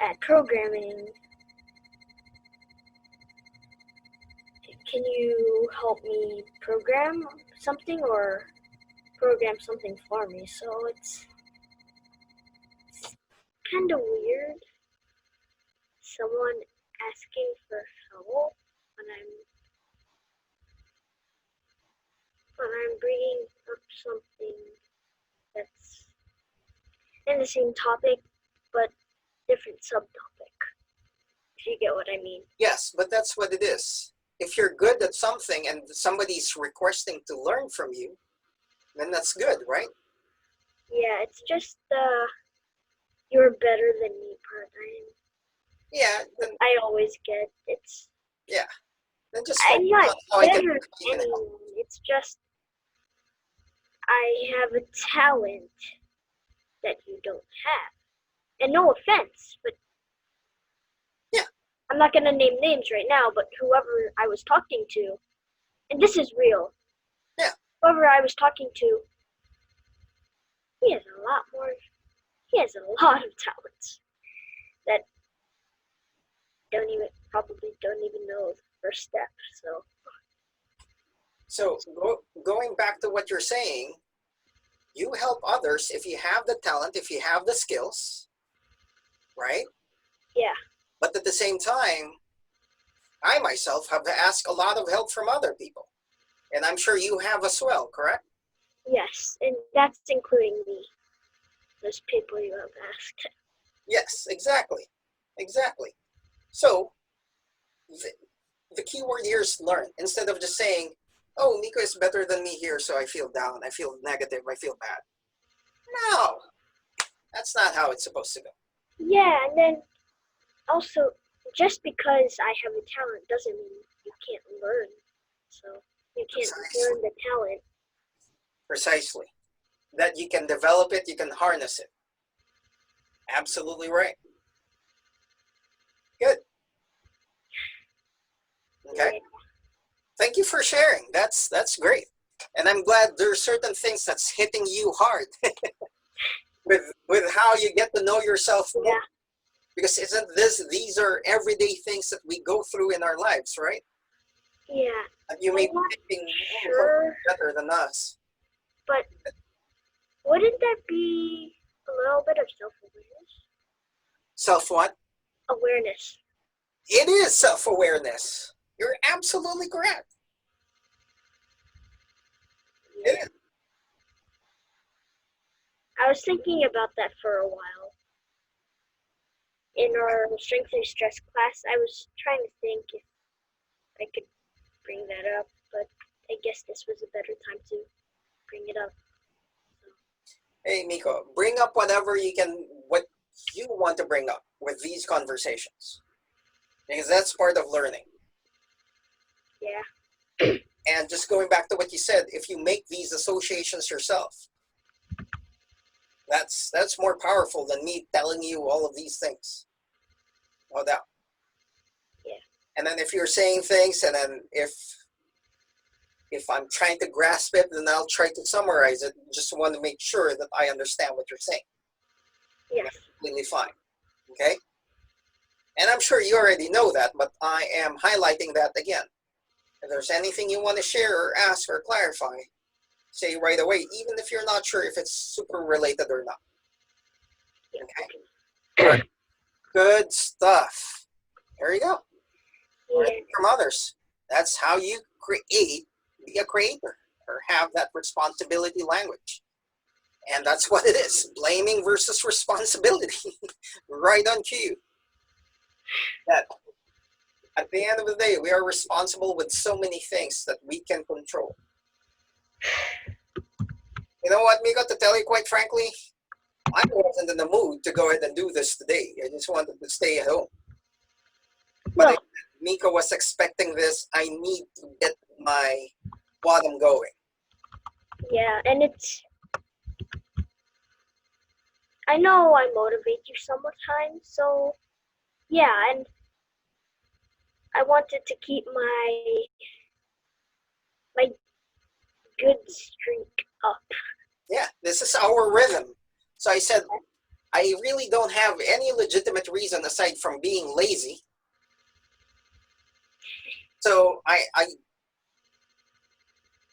at programming, can you help me program something or program something for me? So it's kind of weird, someone asking for help when I'm bringing up something that's in the same topic but different subtopic. If you get what I mean. Yes, but that's what it is. If you're good at something and somebody's requesting to learn from you, then that's good, right? Yeah, it's just you're better than me part. Yeah. Then, I always get it's. yeah. Then just I'm not how I better can than anyone. It's just I have a talent that you don't have. And no offense, but yeah. I'm not gonna name names right now, but whoever I was talking to, and this is real. Yeah. Whoever I was talking to, he has a lot of talents that probably don't even know the first step. So going back to what you're saying, you help others if you have the talent, if you have the skills, right? Yeah. But at the same time, I myself have asked a lot of help from other people. And I'm sure you have as well, correct? Yes, and that's including me. Those people you have asked. Yes, exactly. Exactly. So the key word here is learn. Instead of just saying, oh, Miko is better than me here, so I feel down, I feel negative, I feel bad. No, that's not how it's supposed to go. Yeah, and then also, just because I have a talent doesn't mean you can't learn. So you can't learn the talent. Precisely. That you can develop it, you can harness it. Absolutely right. Good. Okay. Yeah. Thank you for sharing. That's great. And I'm glad there are certain things that's hitting you hard. with how you get to know yourself more. Yeah. Because these are everyday things that we go through in our lives, right? Yeah. And you may I'm be not thinking, oh, sure, better than us. but wouldn't that be a little bit of self-awareness? Self what? Awareness. It is self-awareness. You're absolutely correct. Yeah. It is. I was thinking about that for a while. In our strength and stress class, I was trying to think if I could bring that up, but I guess this was a better time to bring it up. Hey, Miko, bring up whatever you can, what you want to bring up with these conversations. Because that's part of learning. Yeah. And just going back to what you said, if you make these associations yourself, that's more powerful than me telling you all of these things. No doubt. Yeah. And then if you're saying things, and then if I'm trying to grasp it, then I'll try to summarize it. Just want to make sure that I understand what you're saying. Yes. That's completely fine. Okay? And I'm sure you already know that, but I am highlighting that again. If there's anything you want to share or ask or clarify, say right away, even if you're not sure if it's super related or not. Okay? All right. Good stuff. There you go. Learn Yeah. from others. That's how you be a creator, or have that responsibility language. And that's what it is. Blaming versus responsibility. Right on cue. That at the end of the day, we are responsible with so many things that we can control. You know what, Miko, to tell you quite frankly, I wasn't in the mood to go ahead and do this today. I just wanted to stay at home. But Well, if Miko was expecting this, I need to get my bottom going. yeah, and I know I motivate you sometimes, so yeah, and I wanted to keep my good streak up. Yeah, this is our rhythm. So I said, I really don't have any legitimate reason aside from being lazy. So I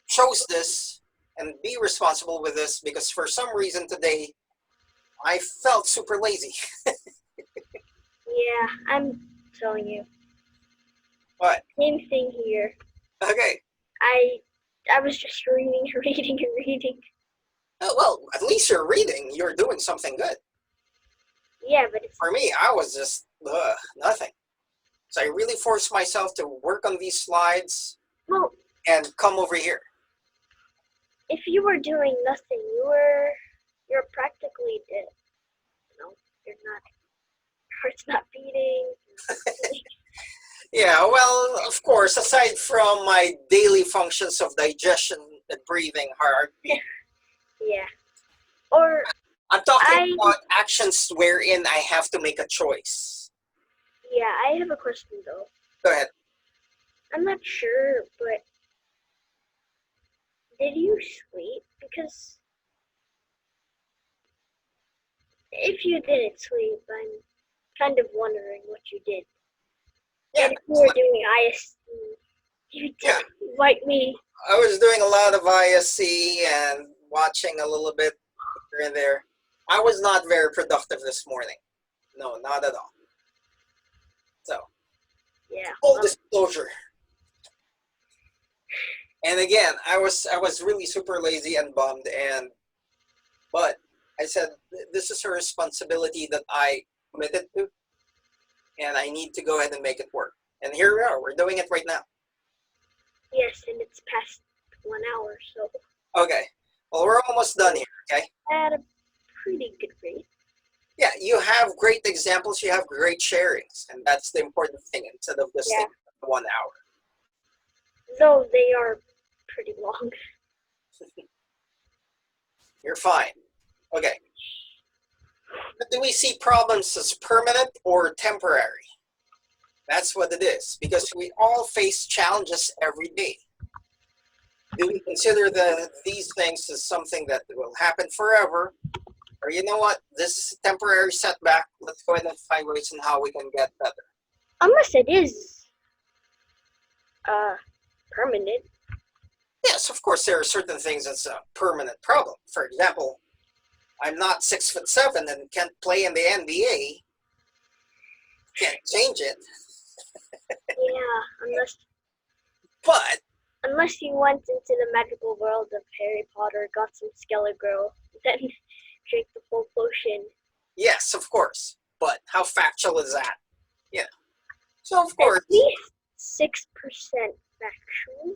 chose this and be responsible with this because for some reason today, I felt super lazy. Yeah, I'm telling you. What? Same thing here. Okay. I was just reading, reading, and reading. Well, at least you're reading. You're doing something good. Yeah, but it's For me, I was just nothing. So I really forced myself to work on these slides well. and come over here. If you were doing nothing, you're practically dead. You know, you're not. Your heart's not beating. Yeah, well, of course, aside from my daily functions of digestion and breathing, heartbeat, Yeah. Or I'm talking about actions wherein I have to make a choice. yeah, I have a question though. Go ahead. I'm not sure, but did you sleep? Because if you didn't sleep, I'm kind of wondering what you did. Yeah, And if you were doing ISC, you didn't invite me. I was doing a lot of ISC and watching a little bit here and there. I was not very productive this morning. No, not at all. So, Yeah. full disclosure. And again, I was really super lazy and bummed, but I said this is a responsibility that I committed to, and I need to go ahead and make it work. And here we are. We're doing it right now. Yes, and it's past 1 hour, so. Okay. Well, we're almost done here. Okay. At a pretty good rate. Yeah, you have great examples. You have great sharings, and that's the important thing. Instead of this thing 1 hour. Though they are pretty long. You're fine. Okay. But do we see problems as permanent or temporary? That's what it is, because we all face challenges every day. Do we consider these things as something that will happen forever, Or you know what? This is a temporary setback. Let's go ahead and find ways on how we can get better. Unless it is permanent. Yes, of course, there are certain things that's a permanent problem. For example, I'm not 6'7" and can't play in the NBA. Can't change it. Yeah, But unless you went into the magical world of Harry Potter, got some Skele-Gro, then drink the full potion. yes, of course. But how factual is that? Yeah. So of At course, least 6% factual.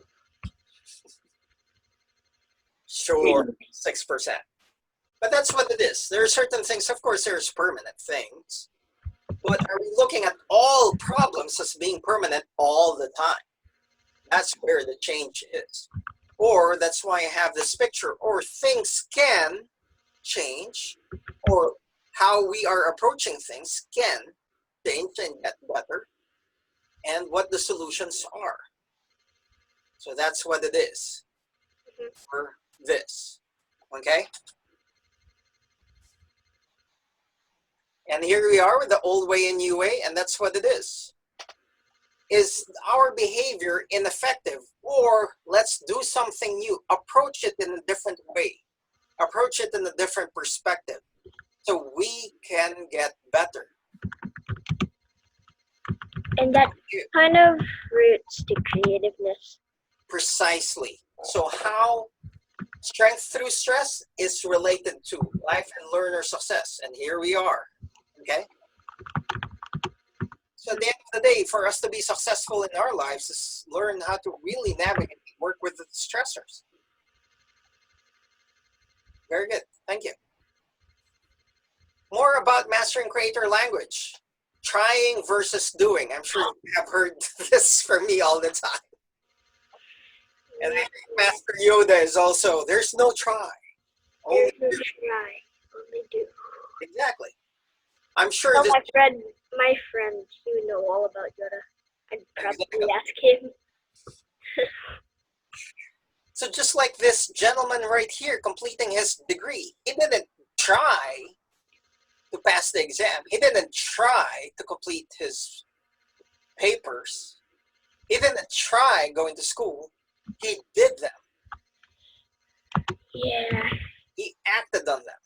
sure, 6%. But that's what it is. There are certain things, of course, there's permanent things. But are we looking at all problems as being permanent all the time? That's where the change is. Or that's why I have this picture. Or things can change, or how we are approaching things can change and get better, and what the solutions are. So that's what it is for this. Okay? And here we are with the old way and new way, and that's what it is. Is our behavior ineffective? Or let's do something new. Approach it in a different way. Approach it in a different perspective so we can get better. And that kind of roots to creativeness. Precisely. So how strength through stress is related to life and learner success. And here we are. Okay? So at the end of the day, for us to be successful in our lives is learn how to really navigate and work with the stressors. Very good. Thank you. More about mastering creator language. Trying versus doing. I'm sure you have heard this from me all the time. And I think Master Yoda is also, there's no try. There's no try, only do. Exactly. I'm sure Well, this. my friend, you know all about Yoda. I'd probably ask him. So just like this gentleman right here completing his degree, he didn't try to pass the exam. He didn't try to complete his papers. He didn't try going to school. He did them. Yeah. He acted on them.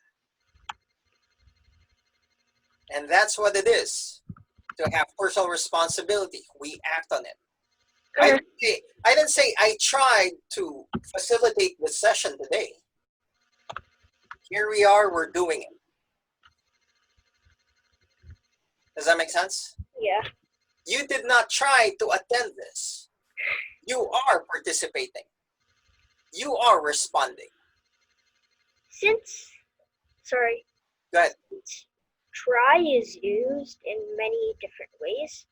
And that's what it is, to have personal responsibility. We act on it. I didn't say I tried to facilitate the session today. Here we are, we're doing it. Does that make sense? Yeah. You did not try to attend this. You are participating. You are responding. Sorry. Go ahead. Try is used in many different ways.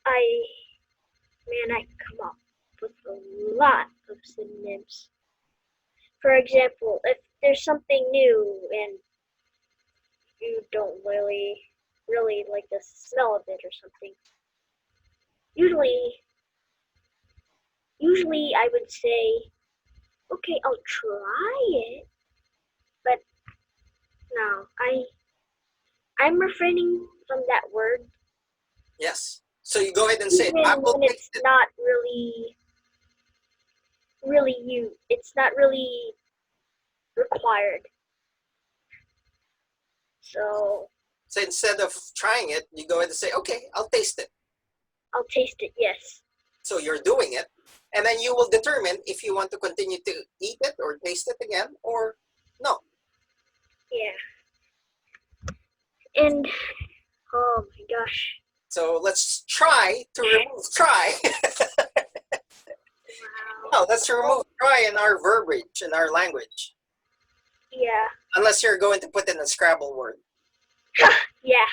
I come up with a lot of synonyms. For example, if there's something new and you don't really like the smell of it or something, usually I would say, okay, I'll try it, but no, I'm refraining from that word. Yes. So you go ahead and say, even when it's not really it's not really required. So instead of trying it, you go ahead and say, okay, I'll taste it. I'll taste it, yes. So you're doing it, and then you will determine if you want to continue to eat it or taste it again or no. Yeah. And oh my gosh. So let's try to remove try. Wow. No, let's remove try in our verbiage, in our language. Yeah. Unless you're going to put in a Scrabble word. Yeah.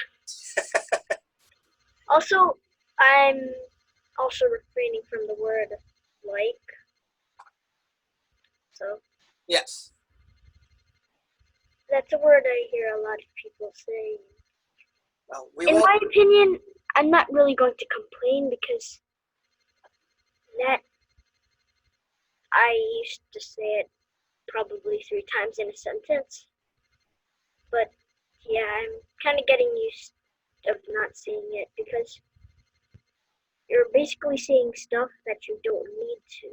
Also, I'm also refraining from the word like. So. Yes. That's a word I hear a lot of people say. Well, in my opinion, I'm not really going to complain because that I used to say it probably 3 times in a sentence. But yeah, I'm kind of getting used of not seeing it because you're basically seeing stuff that you don't need to.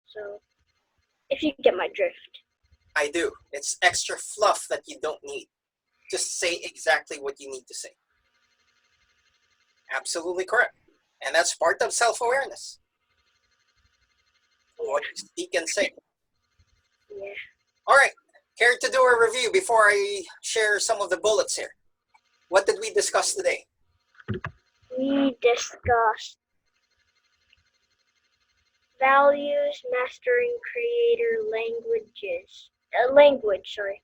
So, if you get my drift. I do. It's extra fluff that you don't need. Just say exactly what you need to say. Absolutely correct. And that's part of self-awareness. What you speak and say. Yeah. All right. Care to do a review before I share some of the bullets here? What did we discuss today? We discussed values, mastering creator languages. Language, sorry.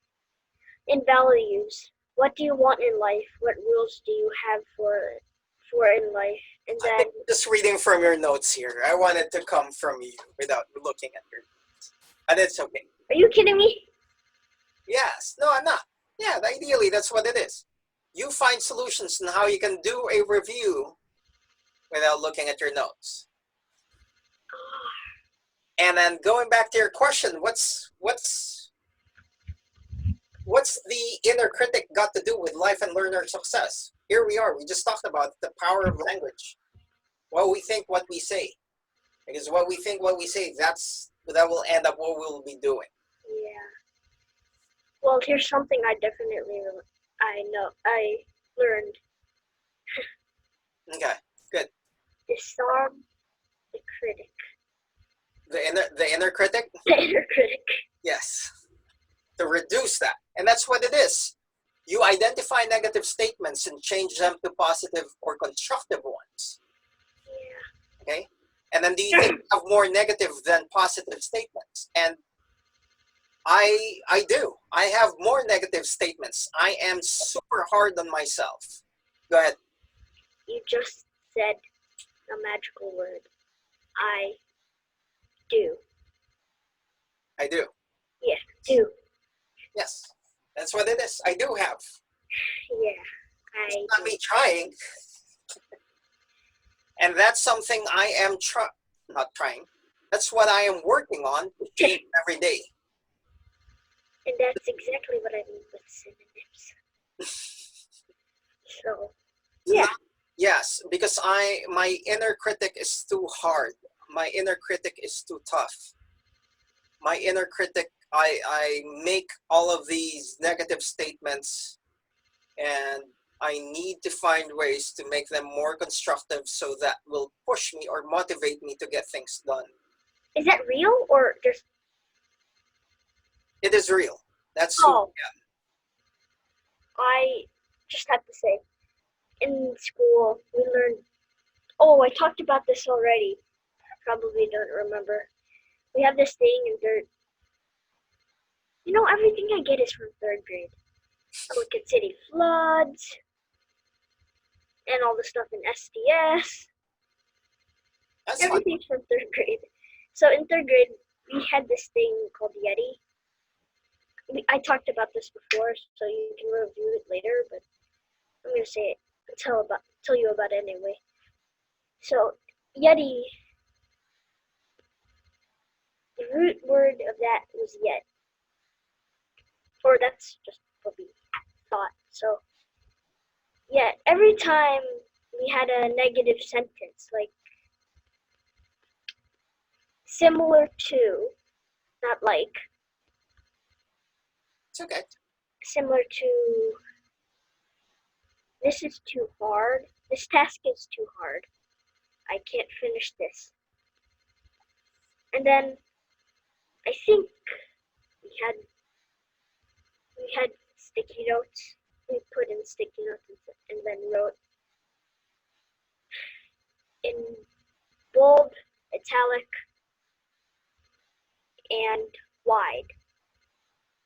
In values, what do you want in life? What rules do you have for in life? And then Just reading from your notes here. I wanted to come from you without looking at your notes. And it's okay. are you kidding me? Yes. No, I'm not. Yeah, ideally, that's what it is. You find solutions on how you can do a review without looking at your notes. And then going back to your question, what's the inner critic got to do with life and learner success? Here we are. We just talked about the power of language. What we think, what we say. Because what we think, what we say, that will end up what we'll be doing. Yeah. Well, here's something I learned. Okay, good. Disarm the critic. The inner critic? The inner critic. Yes. To reduce that. And that's what it is. You identify negative statements and change them to positive or constructive ones. Yeah. Okay? And then do you think you have more negative than positive statements? And I do. I have more negative statements. I am super hard on myself. Go ahead. You just said a magical word. I do. I do. Yeah, do. Yes. That's what it is. I do have. Yeah, It's not me trying. And that's something I am not trying. That's what I am working on to change every day. And that's exactly what I mean with synonyms. So, yeah. Yes, because my inner critic is too hard. My inner critic is too tough. My inner critic, I make all of these negative statements, and I need to find ways to make them more constructive so that will push me or motivate me to get things done. Is that real or just? It is real. That's yeah. I just have to say, in school we learned. Oh, I talked about this already. Probably don't remember. We have this thing in third. You know, everything I get is from third grade. I look at city floods and all the stuff in SDS. That's Everything's from third grade. So in third grade, we had this thing called Yeti. I talked about this before, so you can review it later, but I'm gonna say it, tell you about it anyway. So Yeti, the root word of that was yet, or that's just what we thought. So yeah, every time we had a negative sentence, like similar to, not like. It's okay. Similar to, this is too hard. This task is too hard. I can't finish this. And then I think we had sticky notes. We put in sticky notes and then wrote in bold, italic, and wide.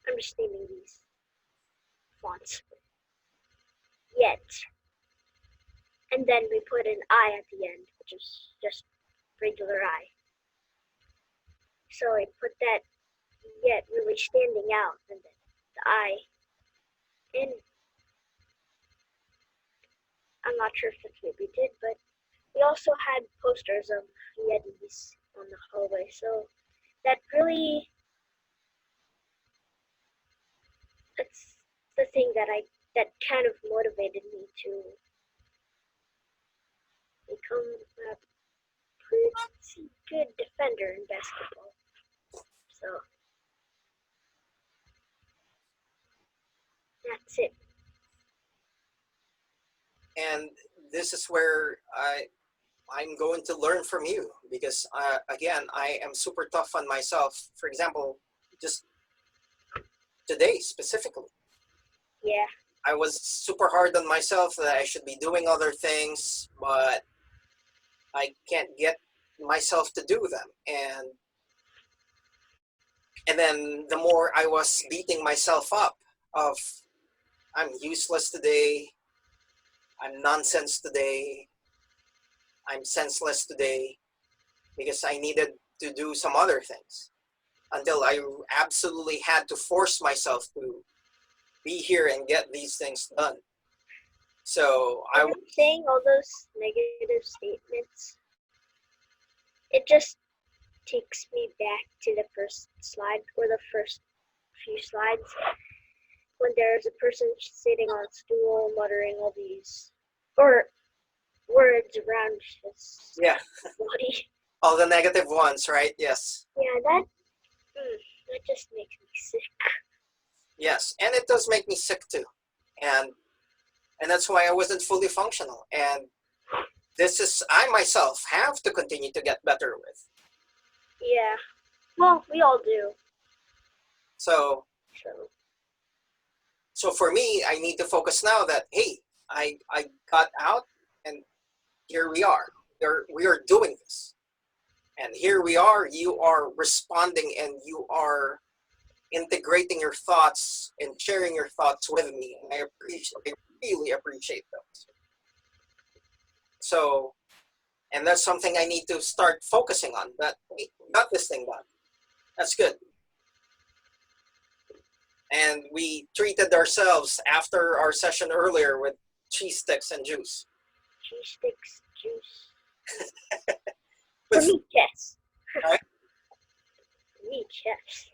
I'm just naming these fonts. Yet. And then we put an I at the end, which is just regular I. So I put that yet really standing out, and then the I in. I'm not sure if that's what we did, but we also had posters of Yetis on the hallway, so that really, thing that kind of motivated me to become a pretty good defender in basketball. So that's it. And this is where I'm going to learn from you, because again, I am super tough on myself. For example, just today specifically, Yeah. I was super hard on myself that I should be doing other things, but I can't get myself to do them. And then the more I was beating myself up of, I'm useless today, I'm nonsense today, I'm senseless today, because I needed to do some other things, until I absolutely had to force myself to be here and get these things done. So I was saying all those negative statements, it just takes me back to the first slide, or the first few slides, when there's a person sitting on a stool muttering all these words around his body. All the negative ones, right? Yes. Yeah, that just makes me sick. Yes, and it does make me sick too. And that's why I wasn't fully functional. And this is, I myself have to continue to get better with. Yeah. Well, we all do. So for me, I need to focus now that, hey, I got out, and here we are. We are doing this. And here we are, you are responding, and you are integrating your thoughts and sharing your thoughts with me. And I really appreciate those. So, and that's something I need to start focusing on, that we got this thing done. That's good. And we treated ourselves after our session earlier with cheese sticks and juice. Cheese sticks, juice. For me, yes. Right? For me, yes.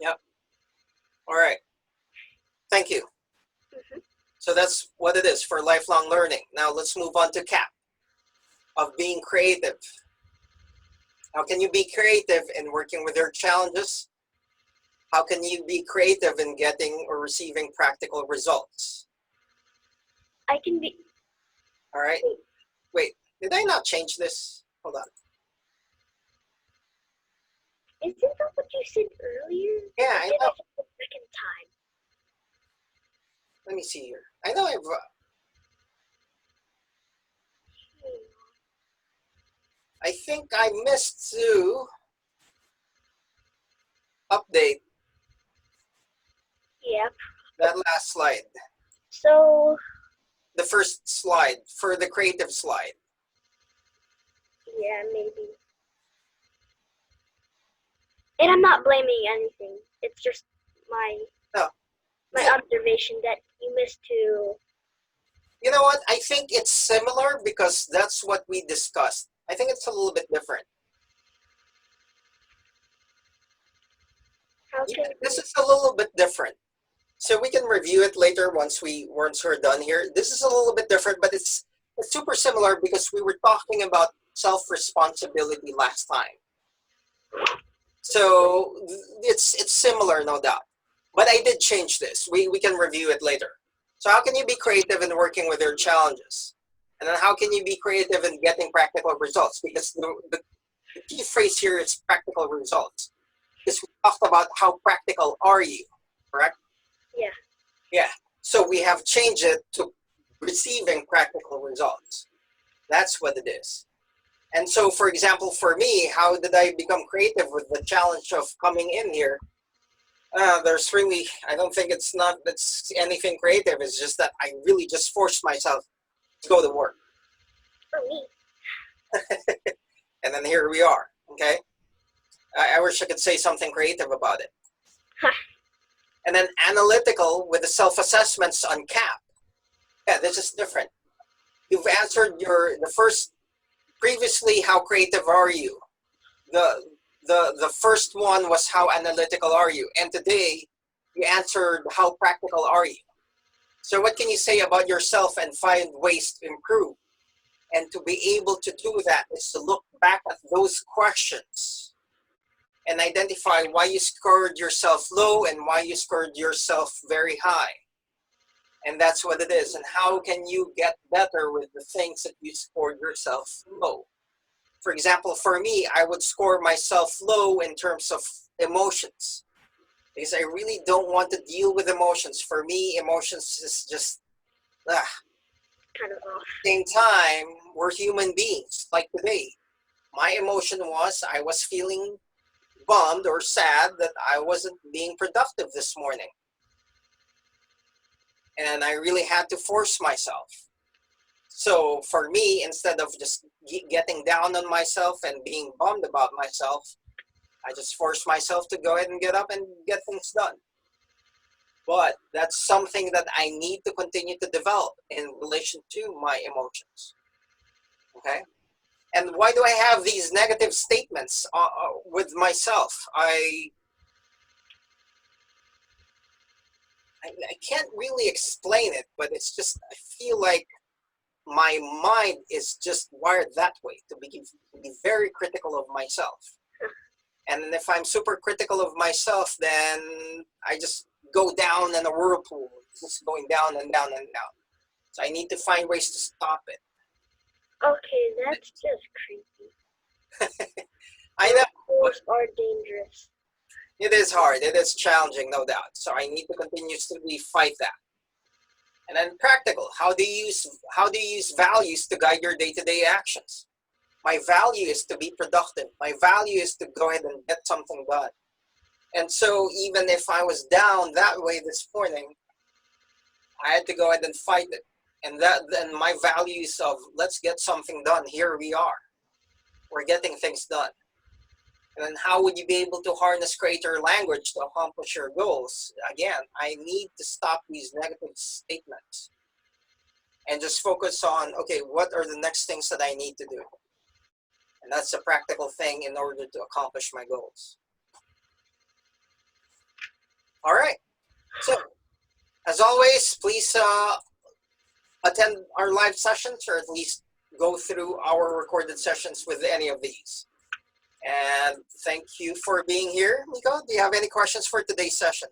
Yep. All right. Thank you. So that's what it is for lifelong learning. Now let's move on to CAP, of being creative. How can you be creative in working with your challenges? How can you be creative in getting or receiving practical results? I can be. All right. Wait, did I not change this? Hold on. Isn't that what you said earlier? Yeah, I know. The second time. Let me see here. I know I've... I think I missed to update that last slide. So... The first slide, for the creative slide. Yeah, maybe. And I'm not blaming anything. It's just my observation that you missed to... You know what? I think it's similar, because that's what we discussed. I think it's a little bit different. This is a little bit different. So we can review it later once we're done here. This is a little bit different, but it's super similar, because we were talking about self-responsibility last time. So it's similar, no doubt. But I did change this. We can review it later. So how can you be creative in working with your challenges? And then how can you be creative in getting practical results? Because the key phrase here is practical results. Because we talked about how practical are you, correct? Yeah. Yeah. So we have changed it to receiving practical results. That's what it is. And so, for example, for me, how did I become creative with the challenge of coming in here? There's really, I don't think it's anything creative. It's just that I really just forced myself to go to work. For me. And then here we are, okay? I wish I could say something creative about it. And then analytical with the self-assessments on CAP. Yeah, this is different. You've answered the first, previously, how creative are you? The first one was how analytical are you? And today, you answered how practical are you? So what can you say about yourself and find ways to improve? And to be able to do that is to look back at those questions and identify why you scored yourself low and why you scored yourself very high. And that's what it is. And how can you get better with the things that you scored yourself low? For example, for me, I would score myself low in terms of emotions, because I really don't want to deal with emotions. For me, emotions is just, kind of off. same time, we're human beings. Like today, my emotion was I was feeling bummed or sad that I wasn't being productive this morning. And I really had to force myself. So for me, instead of just getting down on myself and being bummed about myself, I just forced myself to go ahead and get up and get things done. But that's something that I need to continue to develop in relation to my emotions. Okay? And why do I have these negative statements with myself? I can't really explain it, but it's just, I feel like my mind is just wired that way, to be very critical of myself. And if I'm super critical of myself, then I just go down in a whirlpool, just going down and down and down. So I need to find ways to stop it. Okay, that's just creepy. I know. Whirlpools are dangerous. It is hard. It is challenging, no doubt. So I need to continuously fight that. And then practical. How do you use values to guide your day-to-day actions? My value is to be productive. My value is to go ahead and get something done. And so even if I was down that way this morning, I had to go ahead and fight it. And then my values of let's get something done. Here we are. We're getting things done. And then how would you be able to harness creator language to accomplish your goals? Again, I need to stop these negative statements and just focus on, okay, what are the next things that I need to do? And that's a practical thing in order to accomplish my goals. All right. So, as always, please attend our live sessions, or at least go through our recorded sessions with any of these. And thank you for being here, Miko. Do you have any questions for today's session?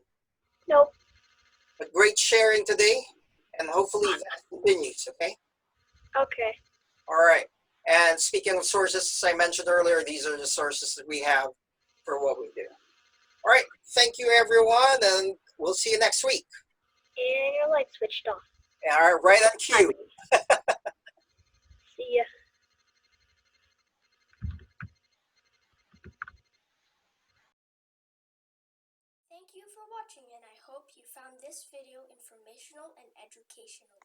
Nope. But great sharing today, and hopefully that continues, okay? Okay. All right. And speaking of sources, as I mentioned earlier, these are the sources that we have for what we do. All right. Thank you, everyone, and we'll see you next week. And your light switched off. All right, on cue. See ya. Thank you for watching, and I hope you found this video informational and educational.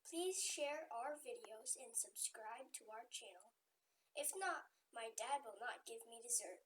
Please share our videos and subscribe to our channel. If not, my dad will not give me dessert.